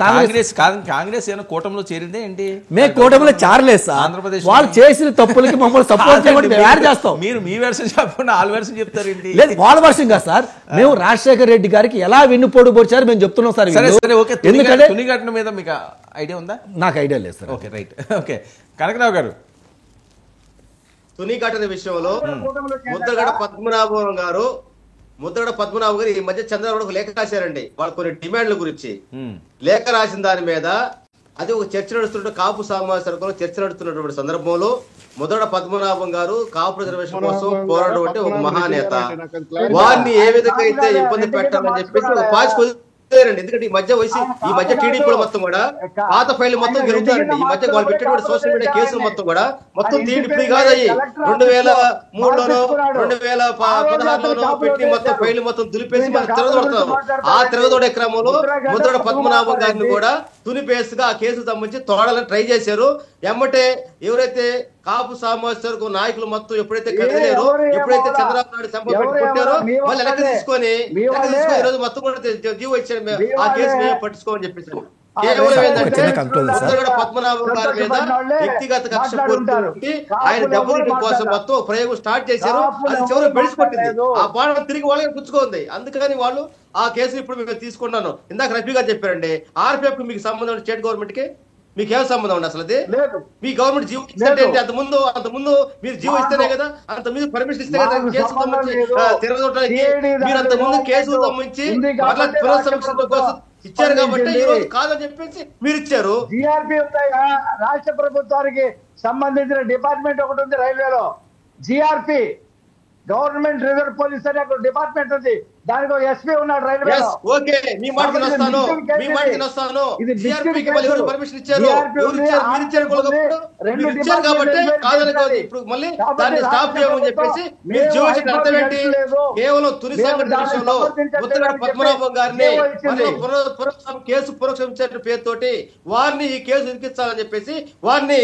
కాంగ్రెస్ కూటమిలో చేరిందే ఏంటి? మేము కూటమిలో చేరలేదు సార్, ఆంధ్రప్రదేశ్ వాళ్ళు చేసిన తప్పులకి మమ్మల్ని సపోర్ట్ చేయమని యాడ్ చేస్తాం. మీరు మీ వెర్షన్ చెప్పకుండా వాళ్ళ వెర్షన్ చెప్తారు ఏంటి? లేదు వాళ్ళ వెర్షన్ కాదు సార్, మేము రాజశేఖర రెడ్డి గారికి ఎలా వెన్నుపోటు పొడిచారు మేము చెప్తున్నాం సార్. ఎందుకంటే తునిఘటన మీద మీకు మీకు ఐడియా ఉందా? నాకు ఐడియా లేదు sir. Okay, right. Okay, Kanaka Rao గారు, తుని ఘటన విషయంలో ముద్రగడ పద్మనాభం గారు ఈ మధ్య చంద్రబాబు లేఖ రాశారండి. వాళ్ళు కొన్ని డిమాండ్ల గురించి లేఖ రాసిన దాని మీద అది ఒక చర్చ నడుస్తున్న కాపు సామాజిక చర్చ నడుస్తున్నటువంటి సందర్భంలో ముద్రగడ పద్మనాభం గారు కాపు రిజర్వేషన్ కోసం పోరాడడం అంటే ఒక మహానేత, వారిని ఏ విధంగా అయితే ఇబ్బంది పెట్టాలని చెప్పేసి ఒక పాస్ కుదిరారండి. ఎందుకంటే ఈ మధ్య టీడీపీ మొత్తం కూడా పాత ఫైల్ మొత్తం తిరుగుతారండి. ఈ మధ్య వాళ్ళు పెట్టినటువంటి సోషల్ మీడియా కేసులు మొత్తం టీడీపీ కాదయ్యి 2003లోనో 2016లోనో పెట్టి మొత్తం ఫైల్ మొత్తం దులిపేసి మనం తిరగదొడతారు. ఆ తిరగదొడే క్రమంలో ముద్రగడ పద్మనాభం గారిని కూడా తునిపేసుగా ఆ కేసుకు సంబంధించి తోడాలని ట్రై చేశారు. ఎమ్మటే ఎవరైతే కాపు సామాజిక నాయకులు మొత్తం ఎప్పుడైతే కదిలేరో, ఎప్పుడైతే చంద్రబాబు నాయుడు సంపట్టారో వాళ్ళు వెనక్కి తీసుకొని ఈ రోజు మొత్తం కూడా జీవో ఇచ్చారు, ఆ కేసు మేము పట్టించుకోమని చెప్పేసి. పద్మనాభం గారి మీద వ్యక్తిగత కక్ష పూర్తి ఆయన దెబ్బతీయడం కోసం మొత్తం ప్రయోగం స్టార్ట్ చేశారు. అది చివరికి బెడిసిపట్టింది, ఆ బాణం తిరిగి వాళ్ళకి పుచ్చుకుంది. అందుకని వాళ్ళు ఆ కేసులు ఇప్పుడు మేము తీసుకున్నాను. ఇందాక రఫీ గారు చెప్పారండి, ఆర్పిఎఫ్ కి మీకు సంబంధం స్టేట్ గవర్నమెంట్ కి మీకేం సంబంధం ఉంది అసలు? అది మీ గవర్నమెంట్ జీవో ఇస్తే అంతకుముందు మీరు జీవో ఇస్తేనే కదా, అంత మీద పర్మిషన్ ఇస్తే కదా కేసు సంబంధించి తిరగడానికి. మీరు అంతకుముందు కేసులు సంబంధించి మరలా పునఃసమీక్ష కోసం ఇచ్చారు కాబట్టి ఈ రోజు కాదని చెప్పేసి మీరు ఇచ్చారు. జిఆర్పి ఉందా రాష్ట్ర ప్రభుత్వానికి సంబంధించిన డిపార్ట్మెంట్ ఒకటి ఉంది రైల్వేలో, జిఆర్పి గవర్నమెంట్ రిజర్వ్ పోలీస్ అనే ఒక డిపార్ట్మెంట్ ఉంది, దానికి ఒక ఎస్పీ ఉన్నాడు రైల్వేలో. ఓకే, మీ మాట వస్తాను. పర్మిషన్ ఇచ్చారు, మీరు ఇచ్చారు కాబట్టి కాదని కాదు. ఇప్పుడు మళ్ళీ దాన్ని స్టాప్ చేయమని చెప్పేసి మీరు జీవించిన అర్థం ఏంటి? కేవలం తుని సంఘటన విషయంలో ముద్రగడ పద్మనాభం గారిని కేసు పురక్షించే పేరుతోటి వారిని ఈ కేసు ఇరికించాలని చెప్పేసి వారిని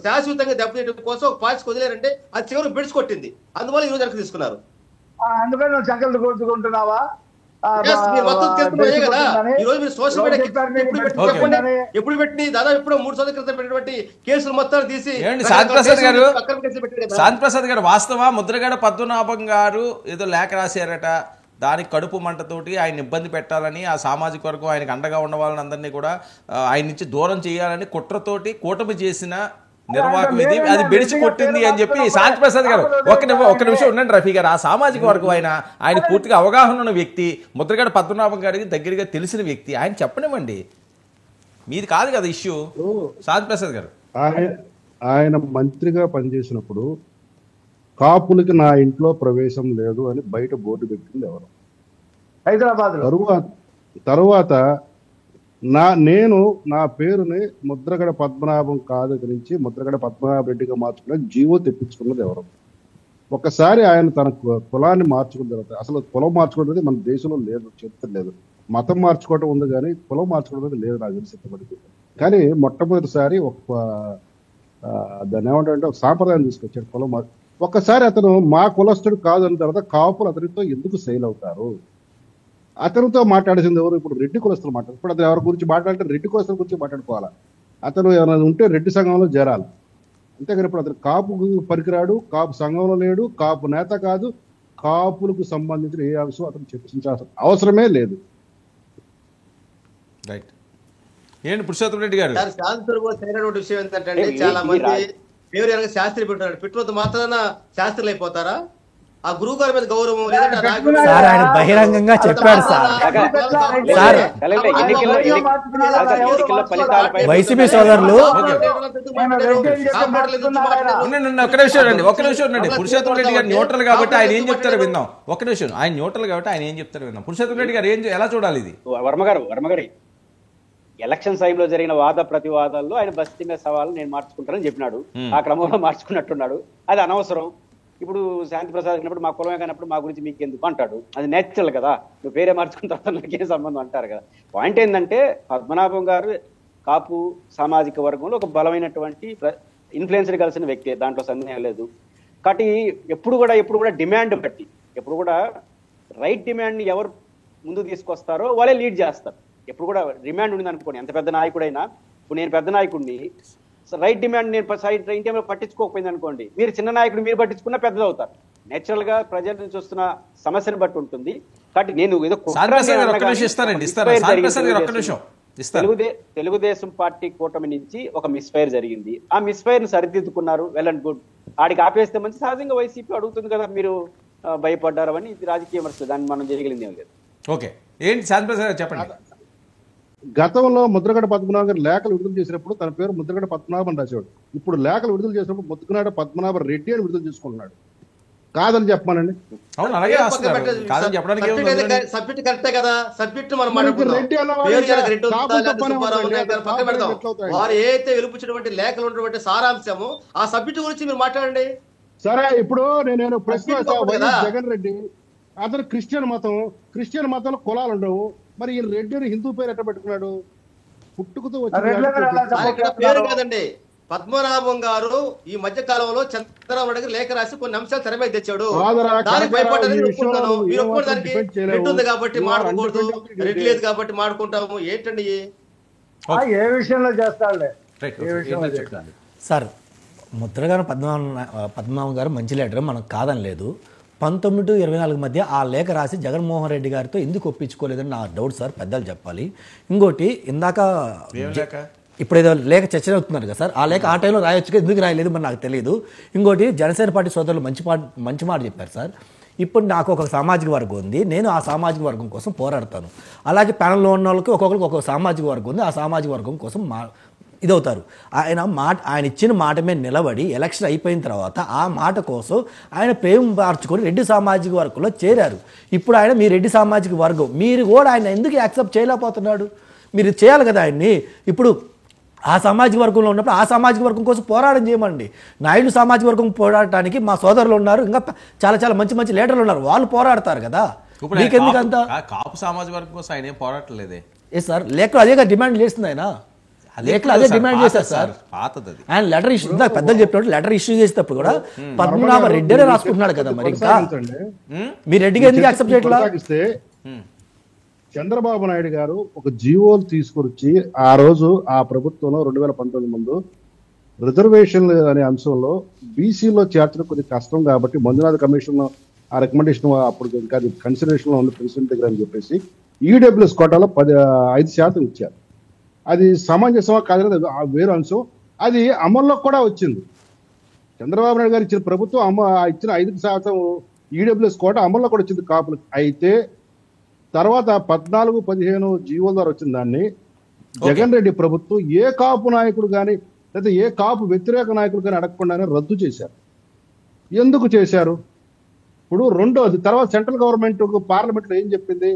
శాశ్వతంగా దెబ్బతీయడం కోసం ఒక పార్టీ వదిలేరంటే అది చివరికి బిడ్స్ కొట్టింది. అందువల్ల ఈ రోజు వెనక్కి తీసుకున్నారు. అందుకని నువ్వు చక్కలు కొట్టుకుంటున్నావా? ఎప్పుడు పెట్టి దాదాపు ఇప్పుడు 3 సంవత్సరాల క్రితం పెట్టినటువంటి కేసులు మొత్తం తీసి శాంతిప్రసాద్ గారు, వాస్తవా ముద్రగడ పద్మనాభం గారు ఏదో లేఖ రాశారట, దానికి కడుపు మంటతోటి ఆయన ఇబ్బంది పెట్టాలని, ఆ సామాజిక వర్గం ఆయనకు అండగా ఉన్న వాళ్ళని అందరినీ కూడా ఆయన నుంచి దూరం చేయాలని కుట్రతోటి కూటమి చేసిన నిర్వాహకం ఇది, అది బెడిచి కొట్టింది అని చెప్పి శాంతిప్రసాద్ గారు ఒక్క నిమిషం ఉండండి రఫీ గారు. ఆ సామాజిక వర్గం ఆయన పూర్తిగా అవగాహన ఉన్న వ్యక్తి, ముద్రగడ పద్మనాభం గారికి దగ్గరగా తెలిసిన వ్యక్తి, ఆయన చెప్పనివ్వండి, మీది కాదు కదా ఇష్యూ. శాంతిప్రసాద్ గారు, ఆయన మంత్రిగా పనిచేసినప్పుడు కాపులకి నా ఇంట్లో ప్రవేశం లేదు అని బయట బోర్డు పెట్టింది ఎవరు? హైదరాబాద్. తరువాత నేను నా పేరుని ముద్రగడ పద్మనాభం కాదు నుంచి ముద్రగడ పద్మనాభ రెడ్డిగా మార్చుకున్న జీవో తెప్పించుకున్నది ఎవరు? ఒకసారి ఆయన తన కులాన్ని మార్చుకున్న తర్వాత, అసలు కులం మార్చుకున్నది మన దేశంలో లేదు, చరిత్ర లేదు. మతం మార్చుకోవటం ఉంది కానీ కులం మార్చుకోవడం లేదు నాకు తెలిసి. కానీ మొట్టమొదటిసారి దాన్ని ఏమంటే ఒక సాంప్రదాయం తీసుకొచ్చాడు కులం మార్చు. ఒక్కసారి అతను మా కులస్తుడు కాదు అన్న తర్వాత కాపులు అతనితో ఎందుకు సెయిల్ అవుతారు? అతనితో మాట్లాడేసింది ఎవరు? ఇప్పుడు రెడ్డి కులస్తులు మాట్లాడు. ఇప్పుడు అతను ఎవరి గురించి మాట్లాడితే రెడ్డి కులస్తుల గురించి మాట్లాడుకోవాలా? అతను ఏమైనా ఉంటే రెడ్డి సంఘంలో చేరాలి, అంతేగాని ఇప్పుడు అతను కాపు పరికిరాడు, కాపు సంఘంలో లేడు, కాపు నేత కాదు. కాపులకు సంబంధించిన ఏ అంశం అతను చర్చించాల్సిన అవసరమే లేదు. రైట్. ఏంటి పురుషోత్తమ రెడ్డి గారు, విషయం ఏంటంటే చాలా మంది పేరు వెనక శాస్త్రి పెట్టారు, పెట్టినంత మాత్రాన శాస్త్రులు అయిపోతారా? ఆ గురువు గారి మీద గౌరవం సార్ ఆయన బహిరంగంగా చెప్పాడు సార్. వైసీపీ సోదరులు ఒక్క నిమిషం ఉండండి. పురుషోత్తమ రెడ్డి గారు న్యూట్రల్ కాబట్టి ఆయన ఏం చెప్తారో విందాం. ఒక్క నిమిషం, ఆయన న్యూట్రల్ కాబట్టి ఆయన ఏం చెప్తారో విందాం. పురుషోత్తమ రెడ్డి గారు ఎలా చూడాలి ఇది? వర్మగారి ఎలక్షన్ టైంలో జరిగిన వాద ప్రతివాదాల్లో ఆయన బస్తీ మీద సవాలు నేను మార్చుకుంటానని చెప్పినాడు. ఆ క్రమంలో మార్చుకున్నట్టున్నాడు. అది అనవసరం. ఇప్పుడు శాంతి ప్రసాద్ అయినప్పుడు మా కులమే కానప్పుడు మా గురించి మీకు ఎందుకు అంటాడు. అది నేచురల్ కదా, నువ్వు పేరే మార్చుకున్న తర్వాత నాకేం సంబంధం అంటారు కదా. పాయింట్ ఏంటంటే పద్మనాభం గారు కాపు సామాజిక వర్గంలో ఒక బలమైనటువంటి ఇన్ఫ్లుయెన్సర్ కలిసిన వ్యక్తి, దాంట్లో సందేహం లేదు. కాబట్టి ఎప్పుడు కూడా డిమాండ్ బట్టి, ఎప్పుడు కూడా రైట్ డిమాండ్ని ఎవరు ముందు తీసుకొస్తారో వాళ్ళే లీడ్ చేస్తారు. ఎప్పుడు కూడా డిమాండ్ ఉంది అనుకోండి, ఎంత పెద్ద నాయకుడైనా. ఇప్పుడు నేను పెద్ద నాయకుడిని, రైట్ డిమాండ్ నేను రైట్ టైంలో పట్టించుకోకపోయింది అనుకోండి, మీరు చిన్న నాయకుడు మీరు పట్టించుకున్నా పెద్దది అవుతారు. నేచురల్ గా ప్రజల నుంచి వస్తున్న సమస్యను బట్టి ఉంటుంది. కాబట్టి నేను ఏదో తెలుగుదేశం పార్టీ కూటమి నుంచి ఒక మిస్ఫైర్ జరిగింది. ఆ మిస్ఫైర్ ని సరిదిద్దుకున్నారు, వెల్ అండ్ గుడ్. ఆడికి ఆపేస్తే మంచి. సహజంగా వైసీపీ అడుగుతుంది కదా, మీరు భయపడ్డారని. ఇది రాజకీయ విమర్శ, దాన్ని మనం చేయగలిగింది ఏం లేదు. ఓకే, ఏంటి శాంతిప్రసాద్ చెప్పండి. గతంలో ముద్రగడ పద్మనాభం గారు లేఖలు విడుదల చేసినప్పుడు తన పేరు ముద్రగడ పద్మనాభం అని రాసేవాడు. ఇప్పుడు లేఖలు విడుదల చేసినప్పుడు ముద్రగడ పద్మనాభ రెడ్డి అని విడుదల చేసుకుంటున్నాడు. కాదని చెప్పమానండి. అవును, అలాగే రాస్తున్నారు. కాదని చెప్పడానికి సబ్జెక్ట్ కరెక్టే కదా. సబ్జెక్ట్ మనం మాట్లాడుకుందాం. వారు ఏదైతే వెలుపుచ్చినటువంటి లేఖలు ఉన్నటువంటి సారాంశము, ఆ సబ్జెక్ట్ గురించి మీరు మాట్లాడండి. సరే, ఇప్పుడు నేను ప్రశ్న జగన్ రెడ్డి అతను క్రిస్టియన్ మతంలో కులాలు ఉండవు. మరి ఈ రెడ్డిని హిందూ పేరు ఎట్లా పెట్టుకున్నాడు? పుట్టుకతో పేరు కాదండి. పద్మనాభం గారు ఈ మధ్య కాలంలో చంద్రబాబు నాయుడు లేఖ రాసి కొన్ని అంశాలు తెర మీద తెచ్చాడు. దానికి భయపడ్డాను. మీరు ఒప్పుకోవడానికి రెడ్డి ఉంది కాబట్టి మాడుకోకూడదు, రెడ్డి లేదు కాబట్టి మాడుకుంటాము. ఏంటండి ఏ విషయంలో చేస్తాడులే. సార్, ముద్రగారు పద్మనాభం గారు మంచి లీడర్, మనం కాదని లేదు. 19-24 మధ్య ఆ లేఖ రాసి జగన్మోహన్ రెడ్డి గారితో ఎందుకు ఒప్పించుకోలేదని నా డౌట్ సార్, పెద్దలు చెప్పాలి. ఇంకోటి, ఇందాక ఇప్పుడు ఏదో లేఖ చర్చ అవుతున్నారు కదా సార్, ఆ లేఖ ఆ టైంలో రాయొచ్చు, ఎందుకు రాయలేదు మరి నాకు తెలియదు. ఇంకోటి, జనసేన పార్టీ సోదరులు మంచి మాట చెప్పారు సార్. ఇప్పుడు నాకు ఒక సామాజిక వర్గం ఉంది, నేను ఆ సామాజిక వర్గం కోసం పోరాడతాను. అలాగే ప్యానల్లో ఉన్న వాళ్ళకి ఒక్కొక్కరికి ఒక్కొక్క సామాజిక వర్గం ఉంది, ఆ సామాజిక వర్గం కోసం ఇదవుతారు. ఆయన ఇచ్చిన మాట మీద నిలబడి ఎలక్షన్ అయిపోయిన తర్వాత ఆ మాట కోసం ఆయన ప్రేమ మార్చుకొని రెడ్డి సామాజిక వర్గంలో చేరారు. ఇప్పుడు ఆయన మీ రెడ్డి సామాజిక వర్గం, మీరు కూడా ఆయన ఎందుకు యాక్సెప్ట్ చేయలేకపోతున్నాడు? మీరు చేయాలి కదా ఆయన్ని. ఇప్పుడు ఆ సామాజిక వర్గంలో ఉన్నప్పుడు ఆ సామాజిక వర్గం కోసం పోరాటం చేయమండి. నాయుడు సామాజిక వర్గం పోరాడటానికి మా సోదరులు ఉన్నారు, ఇంకా చాలా చాలా మంచి మంచి లీడర్లు ఉన్నారు, వాళ్ళు పోరాడతారు కదా. మీకెందుకంతా కాపు సామాజిక వర్గం కోసం ఆయన ఏం పోరాటలేదే. ఏ సార్, లేఖలు అదేగా డిమాండ్ చేస్తుంది ఆయన, లేఖలు అదే డిమాండ్ చేశారు సార్. ఆయన లెటర్ ఇష్యూ, పెద్దలు చెప్పినట్టు లెటర్ ఇష్యూ చేసేటప్పుడు కూడా పద్మనాభ రెడ్డినే రాసుకుంటున్నాడు కదా. మరి ఇంకా మీరు రెడ్డిగా ఎందుకు యాక్సెప్ట్ చేయట్లా? చంద్రబాబు నాయుడు గారు ఒక జీవోలు తీసుకొచ్చి ఆ రోజు ఆ ప్రభుత్వంలో 2019 ముందు రిజర్వేషన్లు అనే అంశంలో బీసీలో చేర్చడం కొద్దిగా కష్టం కాబట్టి మంజునాథ్ కమిషన్ ఆ రికమెండేషన్ అప్పుడు ఇంకా కన్సిడరేషన్ లో ఉంది ప్రెసిడెంట్ దగ్గర అని చెప్పేసి ఈడబ్ల్యూఎస్ కోటాలో 5% ఇచ్చారు. అది సమంజసమా కాదని వేరు అంశం. అది అమల్లో కూడా వచ్చింది. చంద్రబాబు నాయుడు గారు ఇచ్చిన ప్రభుత్వం ఇచ్చిన 5% ఈడబ్ల్యూఎస్ కోట అమల్లో కూడా వచ్చింది కాపులకు. అయితే తర్వాత 14-15 జీవోల ద్వారా వచ్చిన దాన్ని జగన్ రెడ్డి ప్రభుత్వం ఏ కాపు నాయకుడు కానీ లేదా ఏ కాపు వ్యతిరేక నాయకుడు కానీ అడగకుండానే రద్దు చేశారు. ఎందుకు చేశారు? ఇప్పుడు రెండోది, తర్వాత సెంట్రల్ గవర్నమెంట్ పార్లమెంట్లో ఏం చెప్పింది?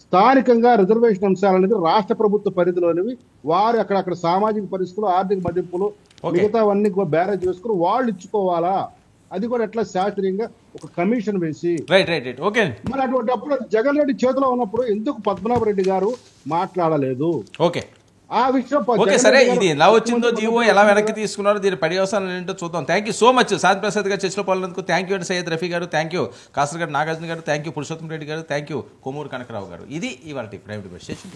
స్థానికంగా రిజర్వేషన్ అంశాలు అనేది రాష్ట్ర ప్రభుత్వ పరిధిలోనివి, వారు అక్కడక్కడ సామాజిక పరిస్థితులు, ఆర్థిక మదింపులు, మిగతావన్నీ బ్యారేజ్ వేసుకుని వాళ్ళు ఇచ్చుకోవాలా. అది కూడా ఎట్లా శాస్త్రీయంగా ఒక కమిషన్ వేసి. మరి అటువంటి అప్పుడు జగన్ రెడ్డి చేతిలో ఉన్నప్పుడు ఎందుకు పద్మనాభ రెడ్డి గారు మాట్లాడలేదు? ఆ విషయం సరే, ఇది ఎలా వచ్చిందో జీవో ఎలా వెనక్కి తీసుకున్నారో దీని పర్యవసానం ఏంటో చూద్దాం. Thank you so much Shanti Prasad గారు చర్చలో పాల్గొన్నందుకు. థ్యాంక్ యూ అండి సయ్యద్ రఫీ గారు, థ్యాంక్ యూ కాసరగడ్డ నాగార్జున గారు, థ్యాంక్ యూ పురుషోత్తం రెడ్డి గారు, థ్యాంక్ యూ కొమ్మూరు కనకరావు గారు. ఇది ఇవాళ ప్రైమ్ డిబేట్ సెషన్.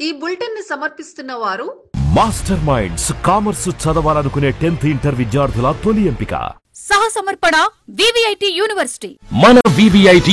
ఈ బులెటిన్ ని సమర్పిస్తున్న వారు మాస్టర్ మైండ్స్. కామర్స్ చదవాలనుకునే 10th ఇంటర్ విద్యార్థుల తొలి ఎంపిక. సహ సమర్పణ VVIT యూనివర్సిటీ. మన VVIT